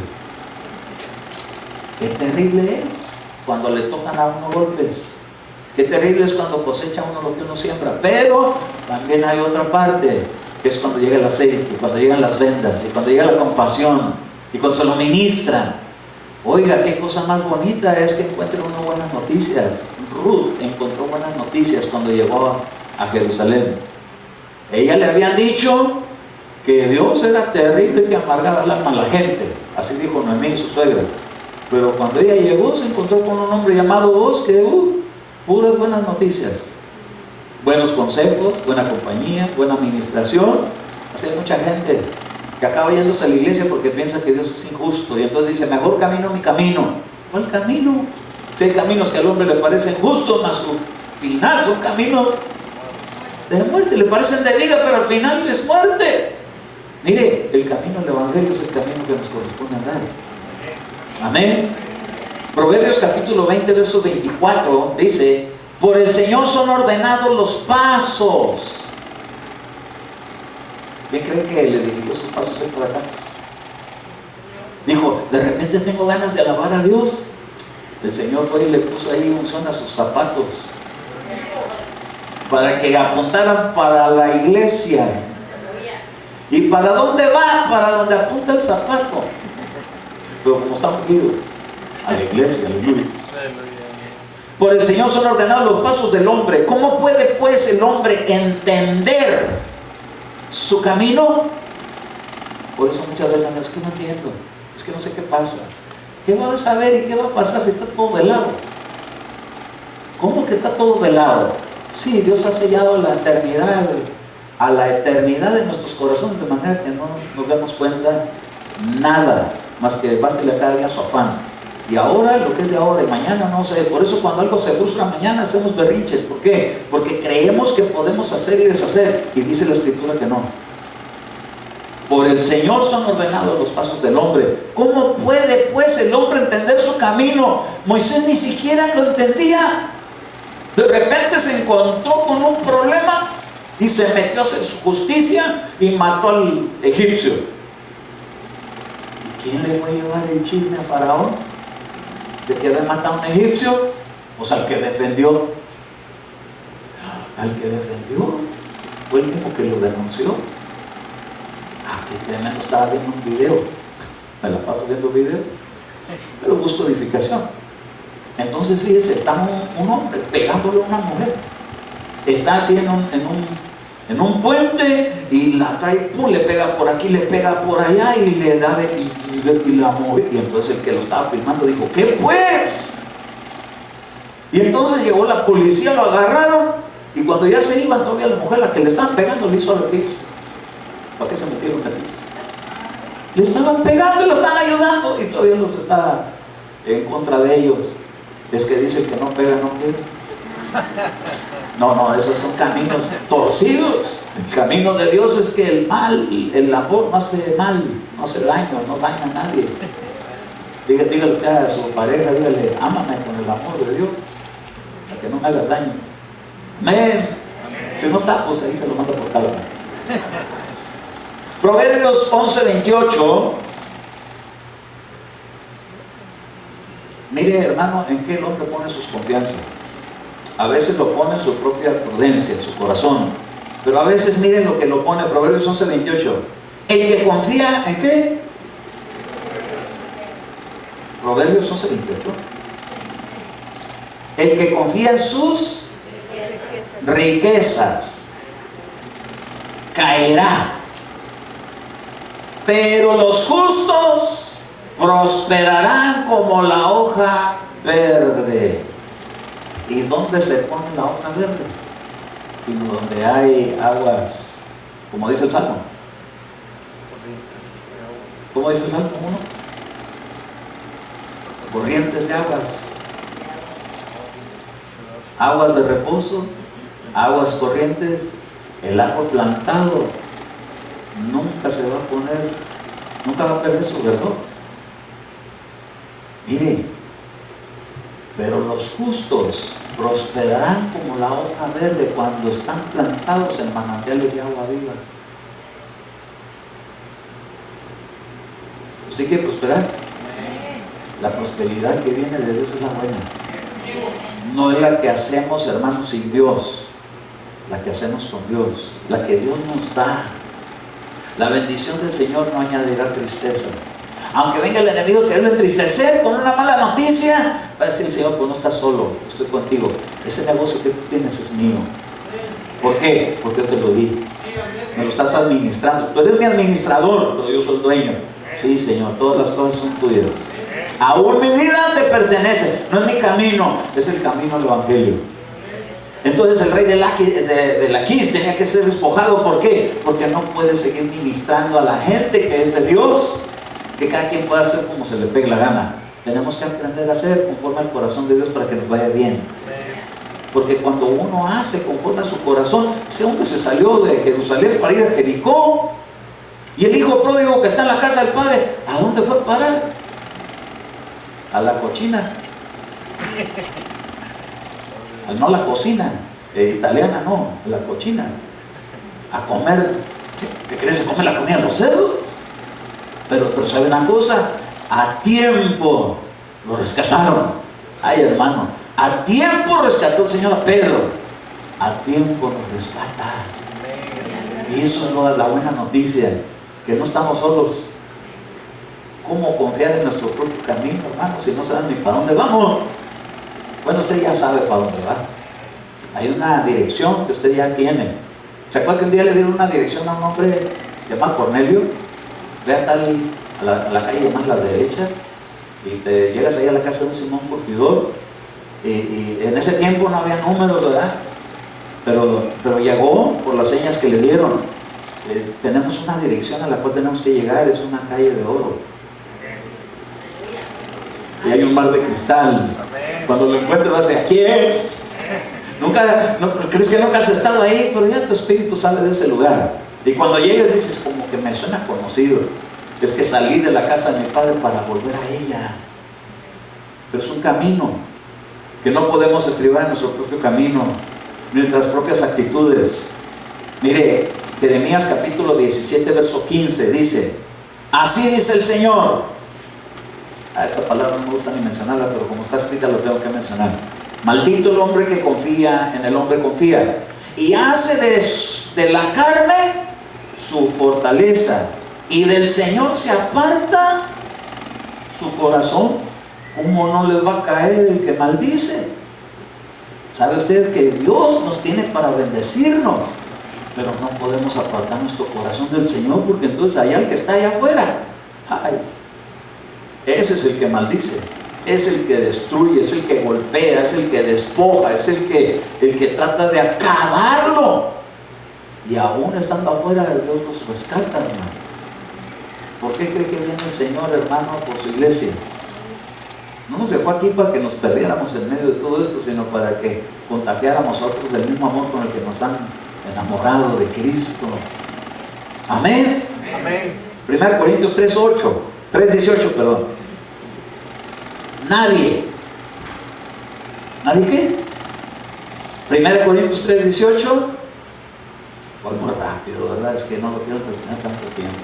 Qué terrible es cuando le tocan a uno golpes. Qué terrible es cuando cosecha uno lo que uno siembra. Pero también hay otra parte, que es cuando llega el aceite, cuando llegan las vendas, y cuando llega la compasión, y cuando se lo ministran. Oiga, qué cosa más bonita es que encuentre uno buenas noticias. Ruth encontró buenas noticias cuando llegó a Jerusalén. Ella le habían dicho que Dios era terrible, que amargaba el alma a la gente. Así dijo Noemí, su suegra. Pero cuando ella llegó, se encontró con un hombre llamado Boaz, que puras buenas noticias, buenos consejos, buena compañía, buena administración. Así hay mucha gente que acaba yéndose a la iglesia porque piensa que Dios es injusto, y entonces dice, mejor camino mi camino. ¿Cuál camino? Si hay caminos que al hombre le parecen justos, mas su final son caminos de muerte. Le parecen de vida, pero al final es muerte. Mire, el camino del evangelio es el camino que nos corresponde andar. Amén. Proverbios capítulo 20, verso 24 dice: por el Señor son ordenados los pasos. ¿Quién cree que le dirigió sus pasos hoy por acá? Dijo, de repente tengo ganas de alabar a Dios. El Señor fue y le puso ahí unción a sus zapatos para que apuntaran para la iglesia. ¿Y para dónde va? Para donde apunta el zapato. Pero como está ungido, a la iglesia, aleluya. Por el Señor son ordenados los pasos del hombre. ¿Cómo puede pues el hombre entender su camino? Por eso muchas veces es que no entiendo, es que no sé qué pasa. ¿Qué va a saber y qué va a pasar si está todo velado? ¿Cómo que está todo velado? Sí, Dios ha sellado la eternidad, a la eternidad de nuestros corazones, de manera que no nos demos cuenta nada, más que bástele a cada día su afán. Y ahora, lo que es de ahora y mañana, no sé. Por eso cuando algo se frustra mañana hacemos berrinches. ¿Por qué? Porque creemos que podemos hacer y deshacer, y dice la Escritura que no. Por el Señor son ordenados los pasos del hombre. ¿Cómo puede pues el hombre entender su camino? Moisés ni siquiera lo entendía. De repente se encontró con un problema y se metió a hacer su justicia y mató al egipcio. ¿Y quién le fue a llevar el chisme a Faraón de que había matado a un egipcio? Pues al que defendió. Al que defendió fue el mismo que lo denunció. Qué tremendo. Estaba viendo un video, me la paso viendo videos, pero busco edificación. Entonces fíjese, está un hombre pegándole a una mujer, está así en un puente y la trae, pum, le pega por aquí, le pega por allá y le da y la mueve. Y entonces el que lo estaba filmando dijo: ¿qué pues? Y entonces llegó la policía, lo agarraron, y cuando ya se iban, todavía la mujer, la que le estaban pegando, le hizo a los hijos. ¿Para qué se metieron los hijos? Le estaban pegando y lo están ayudando, y todavía los está en contra de ellos. Es que dicen que no pega, no pega. No, esos son caminos torcidos. El camino de Dios es que el mal, el amor no hace mal, no hace daño, no daña a nadie. Dígale usted a su pareja, dígale: ámame con el amor de Dios, para que no me hagas daño. Amén. Si no está, pues ahí se lo manda por cada uno. Proverbios 11:28. Mire, hermano, en qué el hombre pone sus confianzas. A veces lo pone en su propia prudencia, en su corazón, pero a veces miren lo que lo pone. Proverbios 11:28. El que confía en qué. Proverbios 11:28. El que confía en sus riquezas caerá, pero los justos prosperarán como la hoja verde. ¿Y dónde se pone la hoja verde? Sino donde hay aguas, como dice el Salmo. ¿Cómo dice el Salmo 1? Corrientes de aguas, aguas de reposo, aguas corrientes. El árbol plantado nunca se va a poner, nunca va a perder su verdor. Mire, pero los justos prosperarán como la hoja verde cuando están plantados en manantiales de agua viva. ¿Usted quiere prosperar? La prosperidad que viene de Dios es la buena. No es la que hacemos, hermanos, sin Dios. La que hacemos con Dios, la que Dios nos da. La bendición del Señor no añadirá tristeza. Aunque venga el enemigo a quererlo entristecer con una mala noticia, va a decir el Señor: pues no estás solo, estoy contigo. Ese negocio que tú tienes es mío. ¿Por qué? Porque yo te lo di. Me lo estás administrando. Tú eres mi administrador, pero yo soy el dueño. Sí, Señor, todas las cosas son tuyas. Aún mi vida te pertenece. No es mi camino, es el camino al Evangelio. Entonces el rey de Laquis tenía que ser despojado. ¿Por qué? Porque no puede seguir ministrando a la gente que es de Dios, que cada quien pueda hacer como se le pegue la gana. Tenemos que aprender a hacer conforme al corazón de Dios para que nos vaya bien. Porque cuando uno hace conforme a su corazón, ese hombre se salió de Jerusalén para ir a Jericó, y el hijo pródigo que está en la casa del padre, ¿a dónde fue a parar? A la cochina. No la cocina italiana, no, la cochina. A comer. ¿Qué crees? Se come la comida de los cerdos. Pero ¿sabe una cosa? A tiempo lo rescataron. Ay, hermano, a tiempo rescató el Señor a Pedro. A tiempo nos rescata. Y eso es la buena noticia, que no estamos solos. ¿Cómo confiar en nuestro propio camino, hermano, si no saben ni para dónde vamos? Bueno, usted ya sabe para dónde va. Hay una dirección que usted ya tiene. ¿Se acuerda que un día le dieron una dirección a un hombre llamado Cornelio? Ve a la calle más a la derecha y te llegas ahí a la casa de un Simón Curtidor. Y en ese tiempo no había números, ¿verdad? Pero llegó por las señas que le dieron. Tenemos una dirección a la cual tenemos que llegar, es una calle de oro. Y hay un mar de cristal. Cuando lo encuentres vas a decir: aquí es. ¿Crees que nunca has estado ahí? Pero ya tu espíritu sale de ese lugar. Y cuando llegues dices: como que me suena conocido. Es que salí de la casa de mi padre para volver a ella. Pero es un camino que no podemos estribar en nuestro propio camino, nuestras propias actitudes. Mire, Jeremías capítulo 17, verso 15 dice: así dice el Señor. Esta palabra no me gusta ni mencionarla, pero como está escrita lo tengo que mencionar. Maldito el hombre que confía en el hombre confía y hace de la carne su fortaleza, y del Señor se aparta su corazón. ¿Cómo no les va a caer el que maldice? ¿Sabe usted que Dios nos tiene para bendecirnos? Pero no podemos apartar nuestro corazón del Señor, porque entonces allá el que está allá afuera, ay, ese es el que maldice, es el que destruye, es el que golpea, es el que despoja, es el que trata de acabarlo. Y aún estando afuera, Dios los rescata, hermano. ¿Por qué cree que viene el Señor, hermano, por su iglesia? No nos dejó aquí para que nos perdiéramos en medio de todo esto, sino para que contagiáramos a otros del mismo amor con el que nos han enamorado de Cristo. Amén. Amén. 1 Corintios 3:18, perdón. Nadie. ¿Nadie qué? 1 Corintios 3:18. Voy muy rápido, ¿verdad? Es que no lo quiero terminar tanto tiempo.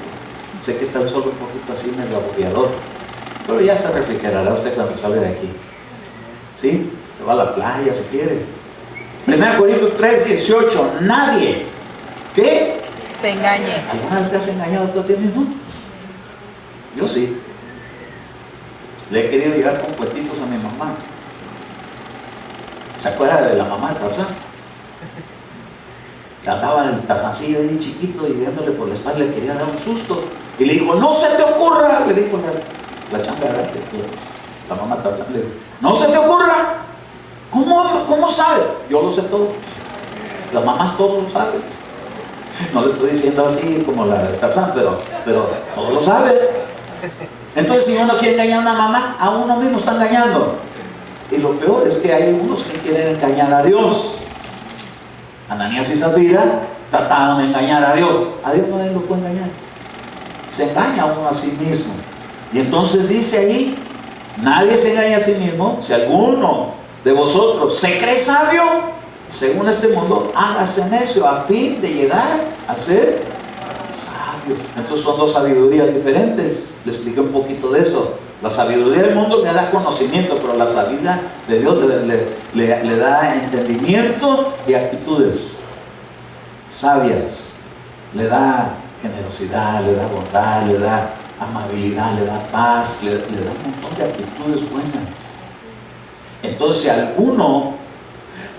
Sé que está el sol un poquito así medio agobiador, pero ya se refrigerará usted cuando salga de aquí. ¿Sí? Se va a la playa si quiere. 1 Corintios 3:18. Nadie. ¿Qué? Se engañe. ¿Alguna vez te has engañado tú a ti mismo? Yo sí. Le he querido llegar con cuentitos a mi mamá. ¿Se acuerda de la mamá de Tarzán? Andaba en el Tarzancillo ahí chiquito y viéndole por la espalda le quería dar un susto. Y le dijo: no se te ocurra, le dijo la chamba de arte, la mamá Tarzán le dijo: no se te ocurra. ¿Cómo sabe? Yo lo sé todo. Las mamás todo lo saben. No le estoy diciendo así como la de Tarzán, pero todo lo sabe. Entonces, si uno quiere engañar a una mamá, a uno mismo está engañando. Y lo peor es que hay unos que quieren engañar a Dios. Ananías y Zafira trataron de engañar a Dios. A Dios nadie lo puede engañar. Se engaña uno a sí mismo. Y entonces dice ahí: nadie se engaña a sí mismo. Si alguno de vosotros se cree sabio, según este mundo, hágase necio a fin de llegar a ser sabio. Entonces son dos sabidurías diferentes. Le expliqué un poquito de eso. La sabiduría del mundo le da conocimiento, pero la sabiduría de Dios le da entendimiento y actitudes sabias. Le da generosidad, le da bondad, le da amabilidad, le da paz, le da un montón de actitudes buenas. Entonces, si alguno,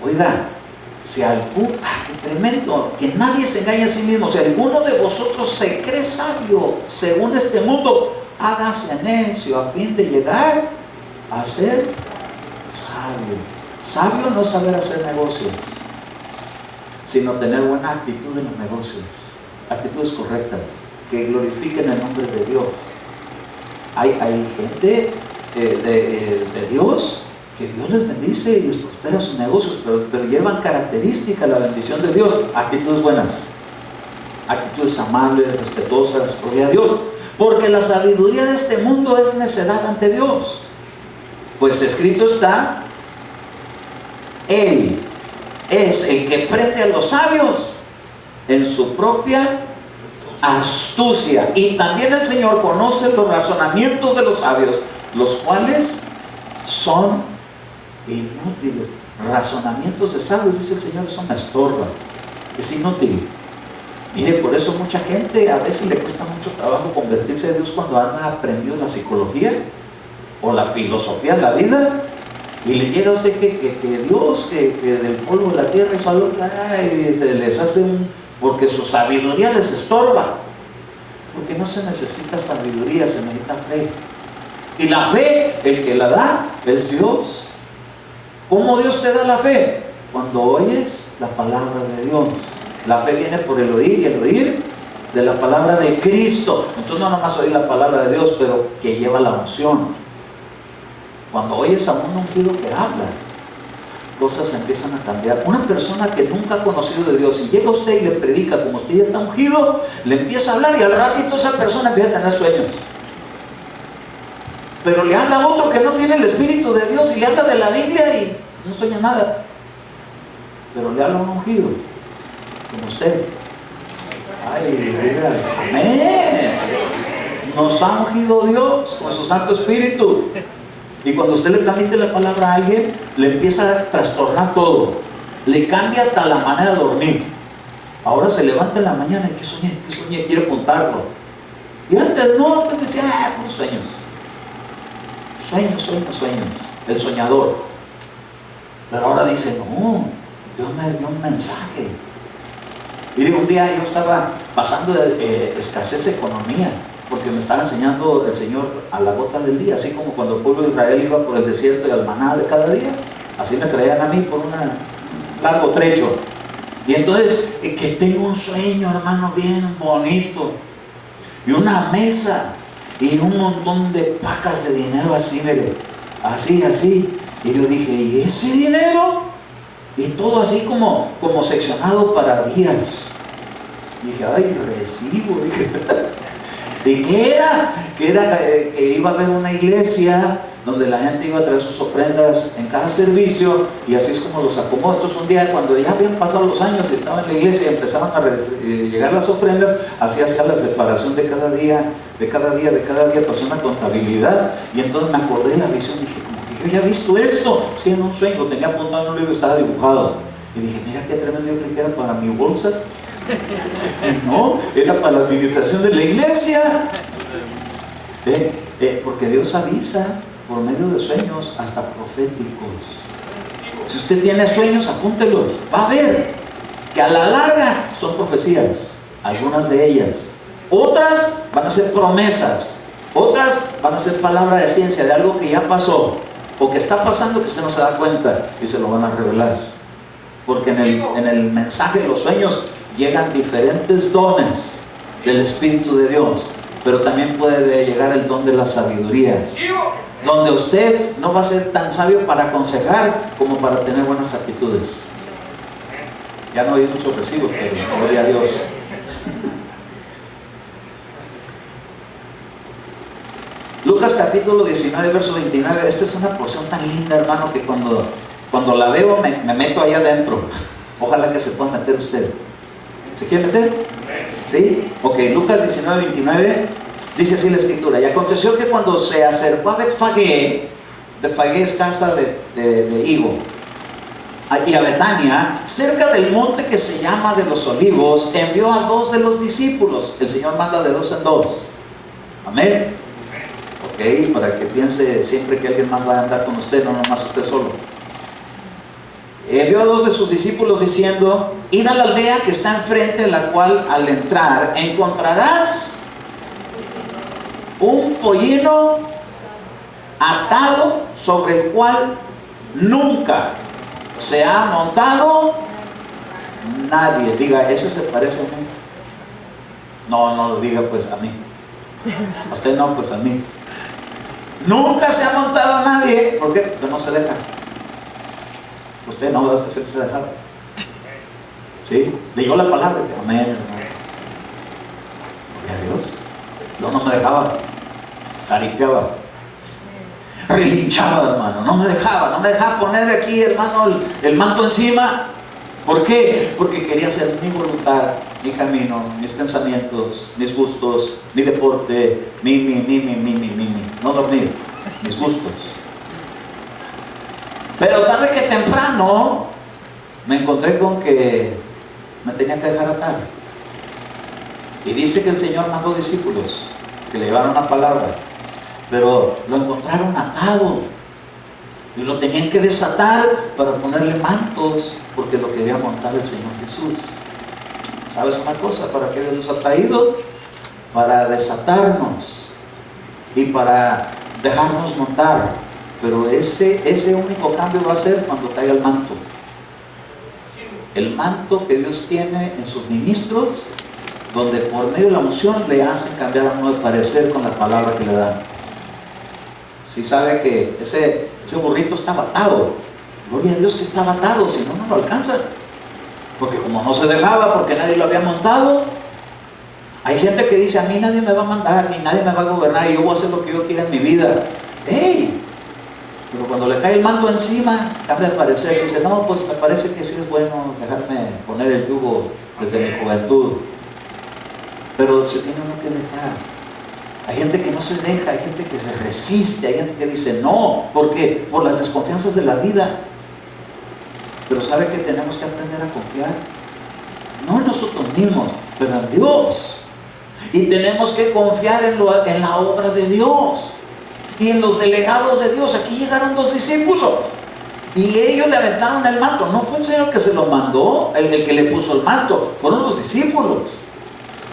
oiga, qué tremendo, que nadie se engañe a sí mismo. Si alguno de vosotros se cree sabio, según este mundo, hágase necio a fin de llegar a ser sabio. Sabio no es saber hacer negocios, sino tener buena actitud en los negocios, actitudes correctas, que glorifiquen el nombre de Dios. Hay gente de Dios, que Dios les bendice y les prospera sus negocios, pero llevan característica la bendición de Dios, actitudes buenas, actitudes amables, respetuosas, gloria a Dios, porque la sabiduría de este mundo es necedad ante Dios. Pues escrito está: Él es el que prende a los sabios en su propia astucia, y también el Señor conoce los razonamientos de los sabios, los cuales son inútiles. Razonamientos de sabios, dice el Señor, son una estorba, es inútil. Mire, por eso mucha gente a veces le cuesta mucho trabajo convertirse a Dios cuando han aprendido la psicología o la filosofía de la vida, y le llega a usted que Dios, que del polvo de la tierra es algo, y se les hace porque su sabiduría les estorba. Porque no se necesita sabiduría, se necesita fe. Y la fe, el que la da es Dios. ¿Cómo Dios te da la fe? Cuando oyes la palabra de Dios. La fe viene por el oír, y el oír de la palabra de Cristo. Entonces no nomás oír la palabra de Dios, pero que lleva la unción. Cuando oyes a un ungido que habla, cosas empiezan a cambiar. Una persona que nunca ha conocido de Dios, y llega usted y le predica como usted ya está ungido, le empieza a hablar, y al ratito esa persona empieza a tener sueños. Pero le habla a otro que no tiene el Espíritu de Dios y le habla de la Biblia, y no sueña nada. Pero le habla un ungido, como usted. Ay, diga, amén. Nos ha ungido Dios con su Santo Espíritu. Y cuando usted le transmite la palabra a alguien, le empieza a trastornar todo. Le cambia hasta la manera de dormir. Ahora se levanta en la mañana y ¿qué soñé? Quiere apuntarlo. Y antes no, pues decía, puros sueños. Sueños. El soñador. Pero ahora dice, no, Dios me dio un mensaje. Y digo, un día yo estaba pasando de escasez de economía, porque me estaba enseñando el Señor a la gota del día, así como cuando el pueblo de Israel iba por el desierto y al maná de cada día, así me traían a mí por un largo trecho. Y entonces, que tengo un sueño, hermano, bien bonito, y una mesa, y un montón de pacas de dinero así, mire, así. Y yo dije, ¿y ese dinero? Y todo así como seccionado para días. Dije, ay, recibo. Dije, ¿y qué era? Que iba a haber una iglesia donde la gente iba a traer sus ofrendas en cada servicio, y así es como los acomodó. Entonces un día, cuando ya habían pasado los años y estaba en la iglesia y empezaban a llegar las ofrendas, así hacía la separación de cada día, pasó una contabilidad. Y entonces me acordé de la visión, dije, como que yo ya he visto esto, sí, en un sueño, lo tenía apuntado en un libro, estaba dibujado. Y dije, mira qué tremendo, yo creí que era para mi bolsa. No, era para la administración de la iglesia. Porque Dios avisa por medio de sueños, hasta proféticos. Si usted tiene sueños, apúntelos. Va a ver que a la larga son profecías, algunas de ellas. Otras van a ser promesas, otras van a ser palabra de ciencia de algo que ya pasó o que está pasando que usted no se da cuenta, y se lo van a revelar. Porque en el mensaje de los sueños llegan diferentes dones del Espíritu de Dios, pero también puede llegar el don de la sabiduría, donde usted no va a ser tan sabio para aconsejar como para tener buenas actitudes. Ya no hay muchos recibos, pero gloria a Dios. Lucas capítulo 19, verso 29. Esta es una porción tan linda, hermano, que cuando la veo me meto allá adentro. Ojalá que se pueda meter usted. ¿Se quiere meter? ¿Sí? Ok, Lucas 19, 29. Dice así la escritura: y aconteció que cuando se acercó a Betfagé es casa de higo, y a Betania, cerca del monte que se llama de los Olivos, envió a 2 de los discípulos. El Señor manda de 2 en 2. Amén. Ok, para que piense siempre que alguien más va a andar con usted, no nomás usted solo. Envió a 2 de sus discípulos diciendo: id a la aldea que está enfrente, la cual al entrar encontrarás un pollino atado, sobre el cual nunca se ha montado nadie. Diga, ese se parece a mí. No lo diga pues a mí. A usted no, pues a mí. Nunca se ha montado nadie. ¿Por qué? Porque no se deja. Usted no, usted siempre se ha dejado. ¿Sí? Le llegó la palabra. Amén, hermano. Gloria a Dios. Yo no me dejaba. Caripeaba. Relinchaba, hermano. No me dejaba poner aquí, hermano, el manto encima. ¿Por qué? Porque quería hacer mi voluntad, mi camino, mis pensamientos, mis gustos, mi deporte, no dormir, mis gustos. Pero tarde que temprano me encontré con que me tenía que dejar atar. Y dice que el Señor mandó discípulos que le llevaron la palabra, pero lo encontraron atado y lo tenían que desatar para ponerle mantos, porque lo quería montar el Señor Jesús. ¿Sabes una cosa? ¿Para qué Dios nos ha traído? Para desatarnos y para dejarnos montar. Pero ese único cambio va a ser cuando caiga el manto. El manto que Dios tiene en sus ministros, donde por medio de la unción le hacen cambiar a uno de parecer con la palabra que le dan. Si sabe que ese burrito está atado, gloria a Dios que está atado, si no, no lo alcanza. Porque como no se dejaba, porque nadie lo había montado. Hay gente que dice: a mí nadie me va a mandar, ni nadie me va a gobernar, y yo voy a hacer lo que yo quiera en mi vida. ¡Ey! Pero cuando le cae el manto encima, cambia de parecer. Dice, no, pues me parece que sí es bueno dejarme poner el yugo desde mi juventud. Pero se tiene uno que dejar. Hay gente que no se deja, hay gente que se resiste, hay gente que dice no. ¿Por qué? Por las desconfianzas de la vida. Pero ¿sabe que tenemos que aprender a confiar? No en nosotros mismos, pero en Dios. Y tenemos que confiar en la obra de Dios y en los delegados de Dios. Aquí llegaron 2 discípulos y ellos le aventaron el manto. No fue el Señor que se lo mandó, el que le puso el manto, fueron los discípulos.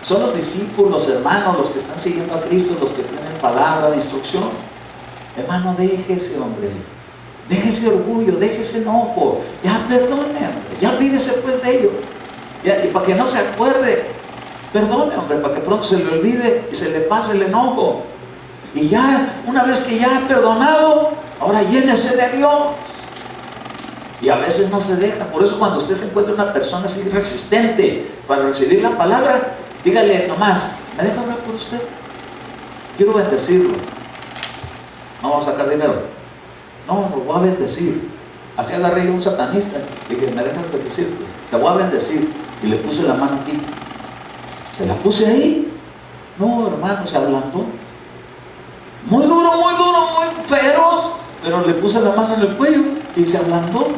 Son los discípulos, hermanos, los que están siguiendo a Cristo, los que tienen palabra de instrucción. Hermano, deje ese hombre, deje ese orgullo, deje ese enojo, ya perdone, hombre, ya pídese pues de ello, y para que no se acuerde, perdone, hombre, para que pronto se le olvide y se le pase el enojo. Y ya, una vez que ya ha perdonado, ahora llénese de Dios. Y a veces no se deja. Por eso cuando usted se encuentra una persona así resistente para recibir la palabra, dígale nomás, ¿me deja hablar por usted? Quiero bendecirlo. No va a sacar dinero. No, lo voy a bendecir. Así agarré yo a un satanista. Le dije, ¿me dejas bendecirte? Te voy a bendecir. Y le puse la mano aquí. Se la puse ahí. No, hermano, se ablandó. Muy duro, muy feroz. Pero le puse la mano en el cuello y se ablandó.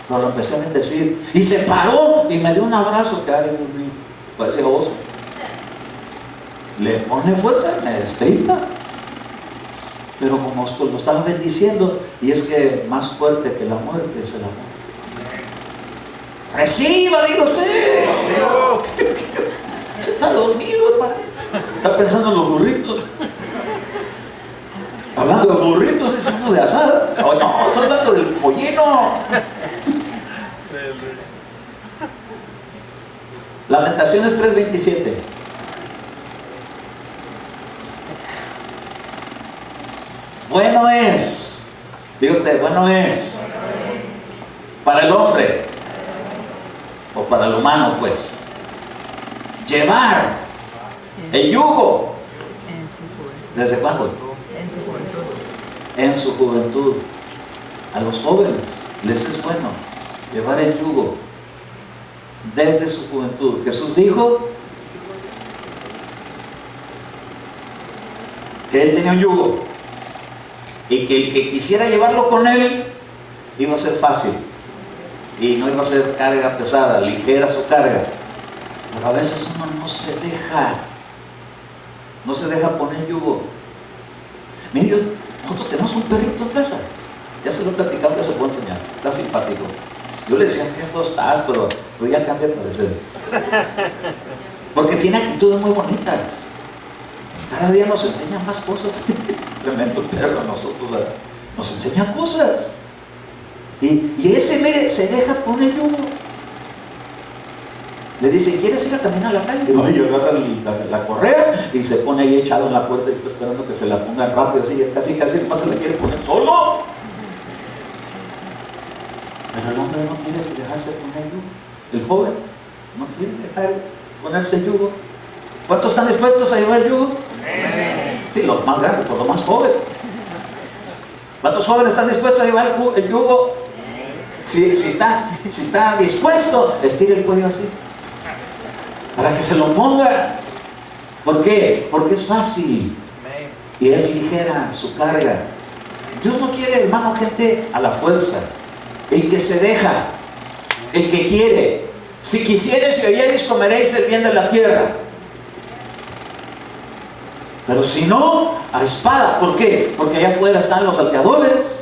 Pero lo empecé a bendecir. Y se paró y me dio un abrazo que, ay, Dios mío, parece oso. Le pone fuerza, me destripa. Pero como lo estaba bendiciendo, y es que más fuerte que la muerte es el amor. Reciba, diga usted. Se está dormido, hermano. Está pensando en los burritos. Hablando de burritos, es uno de asada. Oh, no, estoy hablando del pollino. Lamentaciones 3:27. Bueno es, diga usted, bueno es para el hombre o para el humano, pues, llevar el yugo. ¿Desde cuándo? En su juventud. A los jóvenes les es bueno llevar el yugo desde su juventud. Jesús dijo que Él tenía un yugo y que el que quisiera llevarlo con Él iba a ser fácil y no iba a ser carga pesada, ligera su carga. Pero a veces uno no se deja poner yugo. Mire, nosotros tenemos un perrito en casa, ya se lo he platicado, ya se lo puedo enseñar, está simpático. Yo le decía, qué feo estás, pero ya cambia de parecer. Porque tiene actitudes muy bonitas. Cada día nos enseña más cosas. Tremendo perro a nosotros, nos enseña cosas. Y ese, mire, se deja poner yugo. Le dice, ¿quieres ir a caminar a la calle? Y agarra la correa y se pone ahí echado en la puerta y está esperando que se la pongan rápido, así, casi más se la quiere poner solo. Pero el hombre no quiere dejarse poner yugo. El joven no quiere dejar ponerse el yugo. ¿Cuántos están dispuestos a llevar el yugo? Sí, los más grandes, por los más jóvenes. ¿Cuántos jóvenes están dispuestos a llevar el yugo? Si está dispuesto, estire el cuello así para que se lo ponga. ¿Por qué? Porque es fácil y es ligera su carga. Dios no quiere, hermano, gente a la fuerza. El que se deja, el que quiere. Si quisieres y oyereis, comeréis el bien de la tierra. Pero si no, a espada. ¿Por qué? Porque allá afuera están los salteadores.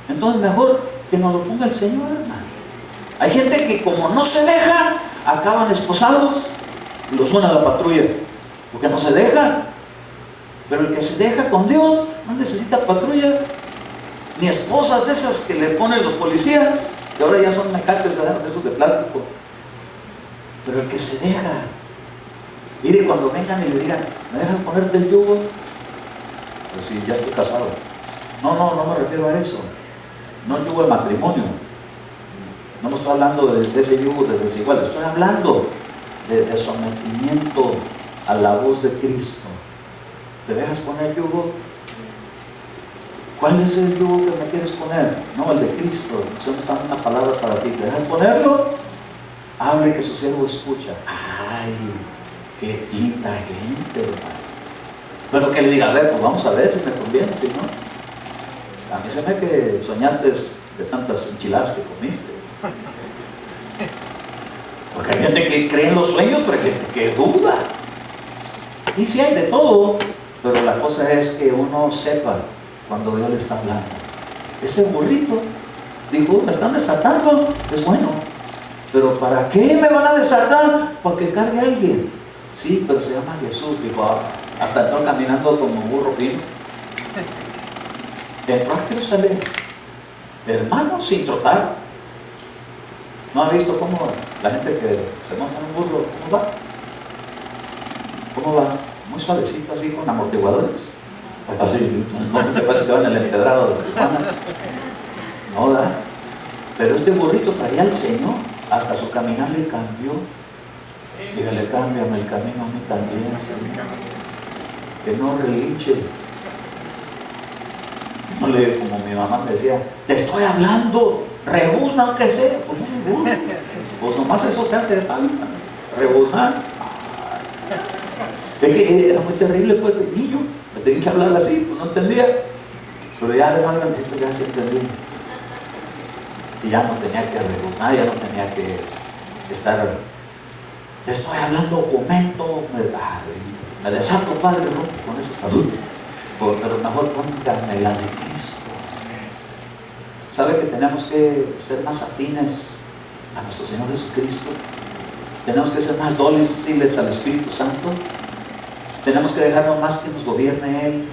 Entonces mejor que nos lo ponga el Señor, hermano. Hay gente que como no se deja, acaban esposados y los suena a la patrulla, porque no se dejan. Pero el que se deja con Dios no necesita patrulla, ni esposas de esas que le ponen los policías, que ahora ya son mecates de esos de plástico. Pero el que se deja, mire, cuando vengan y le digan, ¿me dejas ponerte el yugo? Pues sí, ya estoy casado. No me refiero a eso. No el yugo de matrimonio. No me estoy hablando de ese yugo de desigual. Estoy hablando de sometimiento a la voz de Cristo. ¿Te dejas poner yugo? ¿Cuál es el yugo que me quieres poner? No, el de Cristo. Eso me está dando una palabra para ti. ¿Te dejas ponerlo? Hable que su siervo escucha. ¡Ay! ¡Qué linda gente, hermano! Pero que le diga, a ver, pues vamos a ver si me conviene, si no. A mí se me que soñaste de tantas enchiladas que comiste. Porque hay gente que cree en los sueños, pero hay gente que duda. Y sí hay de todo, pero la cosa es que uno sepa cuando Dios le está hablando. Ese burrito dijo, me están desatando, es bueno, pero ¿para qué me van a desatar? Para que cargue a alguien. Sí, pero se llama Jesús. Dijo, hasta entró caminando como un burro fino. Entró a Jerusalén, hermano, sin trotar. ¿No ha visto cómo la gente que se monta en un burro, cómo va? ¿Cómo va? Muy suavecito, así, con amortiguadores. Así, no te parece que va en el empedrado de Tijuana. No da. Pero este burrito traía al Señor, hasta su caminar le cambió. Dígale, cámbiame el camino a mí también, Señor. Que no relinche. No le, como mi mamá me decía, te estoy hablando, rebuzna aunque sea. Pues nomás eso te hace falta, rebuznar. Es que era muy terrible pues de niño, me tenía que hablar así, pues no entendía. Pero ya de más grandecito ya sí entendí. Y ya no tenía que rebuznar, ya no tenía que estar, te estoy hablando, comento, me desato, padre, ¿no? Con ese adulto. Pero mejor póngame la de Cristo. ¿Sabe que tenemos que ser más afines a nuestro Señor Jesucristo? Tenemos que ser más dóciles al Espíritu Santo. Tenemos que dejarnos más que nos gobierne Él.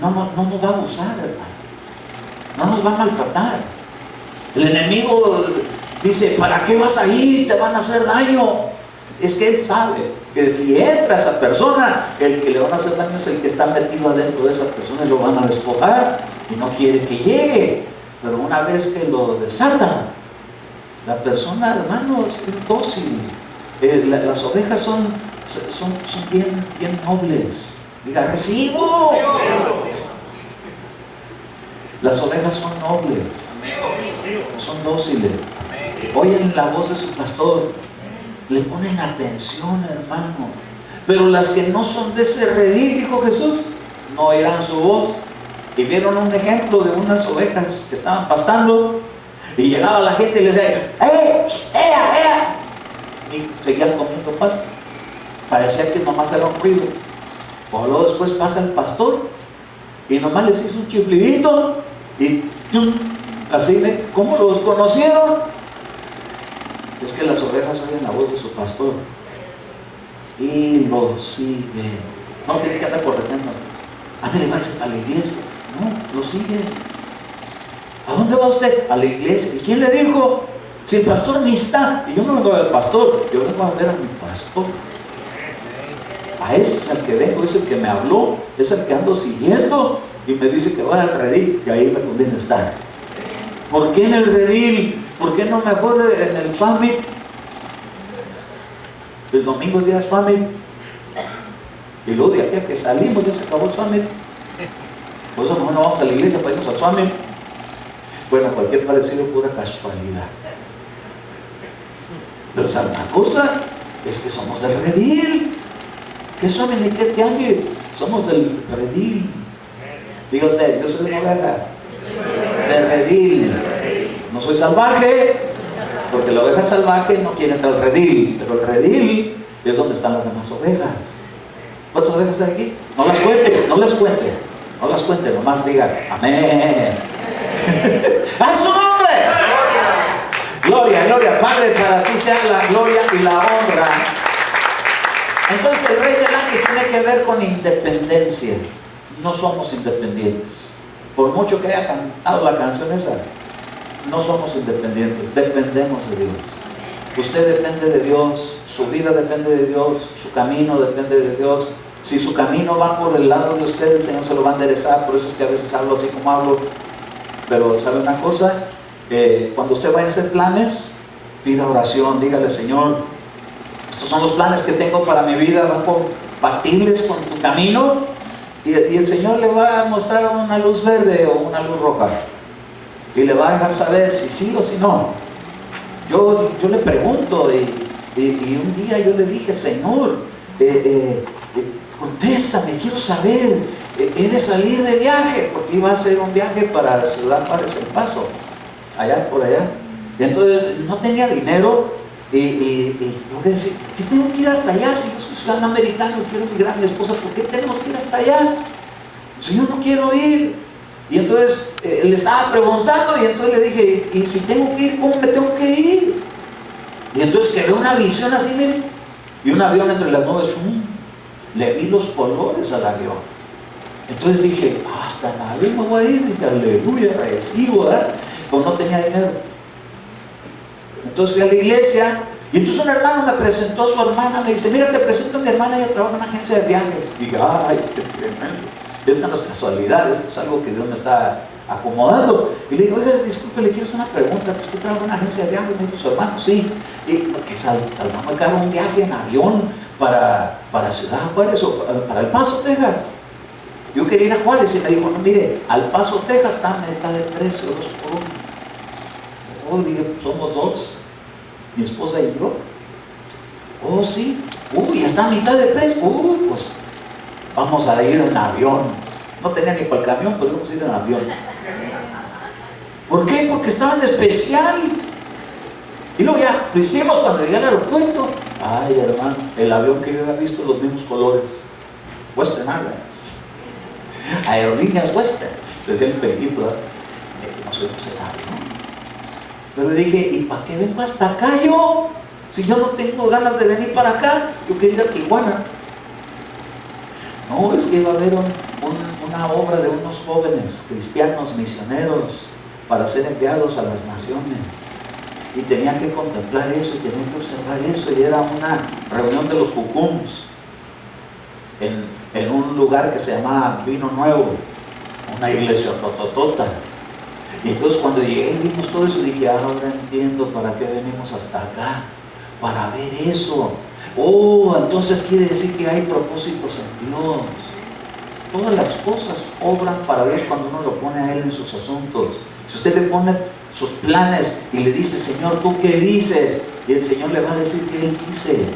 No nos va a abusar, hermano. No nos va a maltratar. El enemigo dice, ¿para qué vas ahí? Te van a hacer daño. Es que Él sabe que si entra esa persona, el que le van a hacer daño es el que está metido adentro de esa persona y lo van a despojar y no quiere que llegue. Pero una vez que lo desatan, la persona, hermanos, es dócil. Las ovejas son bien nobles. Diga, recibo. Las ovejas son nobles, son dóciles, oyen la voz de su pastor, le ponen atención, hermano. Pero las que no son de ese redil, dijo Jesús, no oirán su voz. Y vieron un ejemplo de unas ovejas que estaban pastando y llegaba la gente y les decía, ¡ea! Y seguían comiendo pasto. Parecía que nomás era un ruido. O luego después pasa el pastor y nomás les hizo un chiflidito y ¡tum! Así, ¿ven? ¿Cómo los conocieron? Es que las ovejas oyen la voz de su pastor y lo siguen. No tienen que andar corriendo. Ándale, váyase a la iglesia. No, lo siguen. ¿A dónde va usted? A la iglesia. ¿Y quién le dijo? Si el pastor ni está. Y yo no vengo a ver al pastor, yo vengo a ver a mi pastor. A ese es el que vengo, es el que me habló, es el que ando siguiendo y me dice que vaya al redil y ahí me conviene estar. ¿Por qué en el redil? ¿Por qué no mejor en el summit? El domingo es día de summit y luego de aquí a que salimos ya se acabó el summit. Por eso mejor no vamos a la iglesia para irnos al summit. Bueno, cualquier parecido es pura casualidad. Pero ¿sabe una cosa? Es que somos del redil. ¿Qué son ni qué tianguis? Somos del redil. Diga usted, yo soy de una oveja del redil. No soy salvaje, porque la oveja salvaje no quiere entrar al redil, pero el redil es donde están las demás ovejas. ¿Cuántas ovejas hay aquí? No las cuente, no las cuente, nomás diga amén. ¡A su nombre! Gloria, Padre, para ti sea la gloria y la honra. Entonces el rey de Laquis tiene que ver con independencia. No somos independientes. Por mucho que haya cantado la canción esa, no somos independientes, dependemos de Dios. Usted depende de Dios, su vida depende de Dios, su camino depende de Dios. Si su camino va por el lado de usted, el Señor se lo va a enderezar. Por eso es que a veces hablo así como hablo. Pero ¿sabe una cosa? Cuando usted vaya a hacer planes, pida oración, dígale, Señor, estos son los planes que tengo para mi vida, ¿van compatibles con tu camino? Y el Señor le va a mostrar una luz verde o una luz roja. Y le va a dejar saber si sí o si no. Yo le pregunto y un día yo le dije, Señor, contéstame, quiero saber, he de salir de viaje, porque iba a hacer un viaje para Ciudad Juárez, El Paso, allá por allá. Y entonces no tenía dinero y yo le decía, ¿qué tengo que ir hasta allá? Si yo soy ciudadano americano y quiero migrar a mi esposa, ¿por qué tenemos que ir hasta allá? Si yo no quiero ir. Y entonces le estaba preguntando y entonces le dije, ¿y si tengo que ir, cómo me tengo que ir? Y entonces quedó una visión así, miren, y un avión entre las nubes, le vi los colores al avión. Entonces dije, hasta el avión me voy a ir. Dije, aleluya, recibo, ¿verdad? Pues no tenía dinero. Entonces fui a la iglesia y entonces un hermano me presentó a su hermana, me dice, mira, te presento a mi hermana, ella trabaja en una agencia de viajes. Y dije, ay, qué tremendo. Esta no es casualidad, esto es algo que Dios me está acomodando. Y le digo, oiga, disculpe, le quiero hacer una pregunta. ¿Usted trabaja en una agencia de viajes? Me dijo su hermano, sí. Y porque salgamos a dar un viaje en avión para Ciudad Juárez o para El Paso, Texas. Yo quería ir a Juárez y me dijo, no, mire, al Paso, Texas está a mitad de precio, 2 por 1. Oh, dije, pues somos 2, mi esposa y yo. Oh, sí. Uy, está a mitad de precio. Pues vamos a ir en avión. No tenía ni para el camión, pero íbamos a ir en avión. ¿Por qué? Porque estaba en especial. Y luego ya lo hicimos cuando llegué al aeropuerto. Ay, hermano, el avión que yo había visto, los mismos colores. Western Airlines. Aerolíneas Western. Decía el periquito, ¿verdad? No soy funcionario, ¿no? Pero dije, ¿y para qué vengo hasta acá yo? Si yo no tengo ganas de venir para acá, yo quería ir a Tijuana. No, es que iba a haber una obra de unos jóvenes cristianos misioneros para ser enviados a las naciones. Y tenía que contemplar eso, y tenía que observar eso, y era una reunión de los jucuns en un lugar que se llamaba Vino Nuevo, una iglesia tototota. Y entonces cuando llegué y vimos todo eso, dije, ahora entiendo para qué venimos hasta acá, para ver eso. Oh, entonces quiere decir que hay propósitos en Dios. Todas las cosas obran para Dios cuando uno lo pone a Él en sus asuntos. Si usted le pone sus planes y le dice, Señor, ¿tú qué dices? Y el Señor le va a decir que Él dice.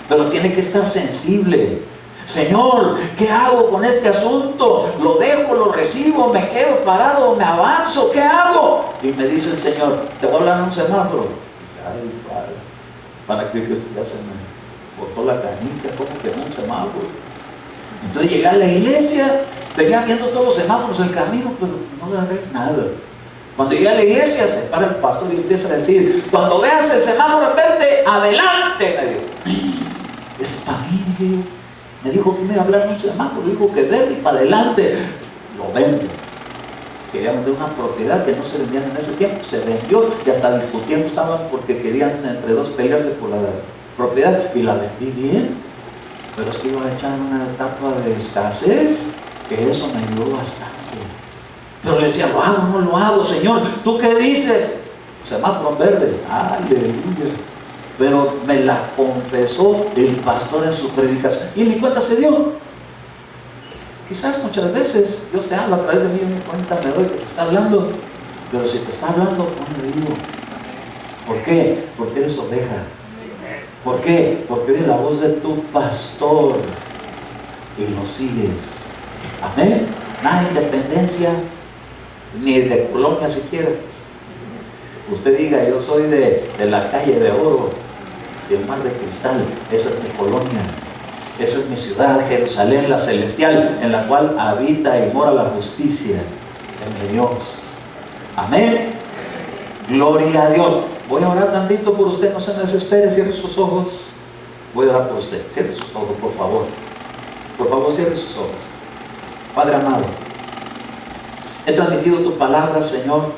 Pero tiene que estar sensible. Señor, ¿qué hago con este asunto? ¿Lo dejo, lo recibo, me quedo parado, me avanzo? ¿Qué hago? Y me dice el Señor, te voy a hablar en un semáforo. Y dije, ay, Padre, ¿para qué que esto ya se me botó la canica? ¿Cómo que en un semáforo? Entonces llegué a la iglesia, venía viendo todos los semáforos del camino, pero no agarré nada. Cuando llegué a la iglesia, se para el pastor y empieza a decir, cuando veas el semáforo en verde, adelante. Me dijo, ese es para mí, dije yo. Me dijo que me iba a hablar en un semáforo, dijo que verde y para adelante. Lo vendo. Quería vender una propiedad que no se vendían en ese tiempo, se vendió y hasta discutiendo estaban porque querían entre dos pelearse por la propiedad y la vendí bien. Pero es que iba a echar una etapa de escasez, que eso me ayudó bastante. Pero le decía, ¿lo hago o no lo hago, Señor? ¿Tú qué dices? Semáforo verde, aleluya. Pero me la confesó el pastor en su predicación y mi cuenta se dio. Quizás muchas veces Dios te habla a través de mí, yo mi cuenta me doy que te está hablando. Pero si te está hablando, pon oído. ¿Por qué? Porque eres oveja. ¿Por qué? Porque eres la voz de tu pastor y lo sigues. Amén. Nada de independencia, ni de colonia siquiera. Usted diga, yo soy de la calle de oro, del mar de cristal. Esa es mi colonia. Esa es mi ciudad, Jerusalén, la celestial, en la cual habita y mora la justicia de mi Dios. Amén. Gloria a Dios. Voy a orar tantito por usted, no se me desespere, cierre sus ojos. Voy a orar por usted, cierre sus ojos, por favor. Por favor, cierre sus ojos. Padre amado, he transmitido tu palabra, Señor,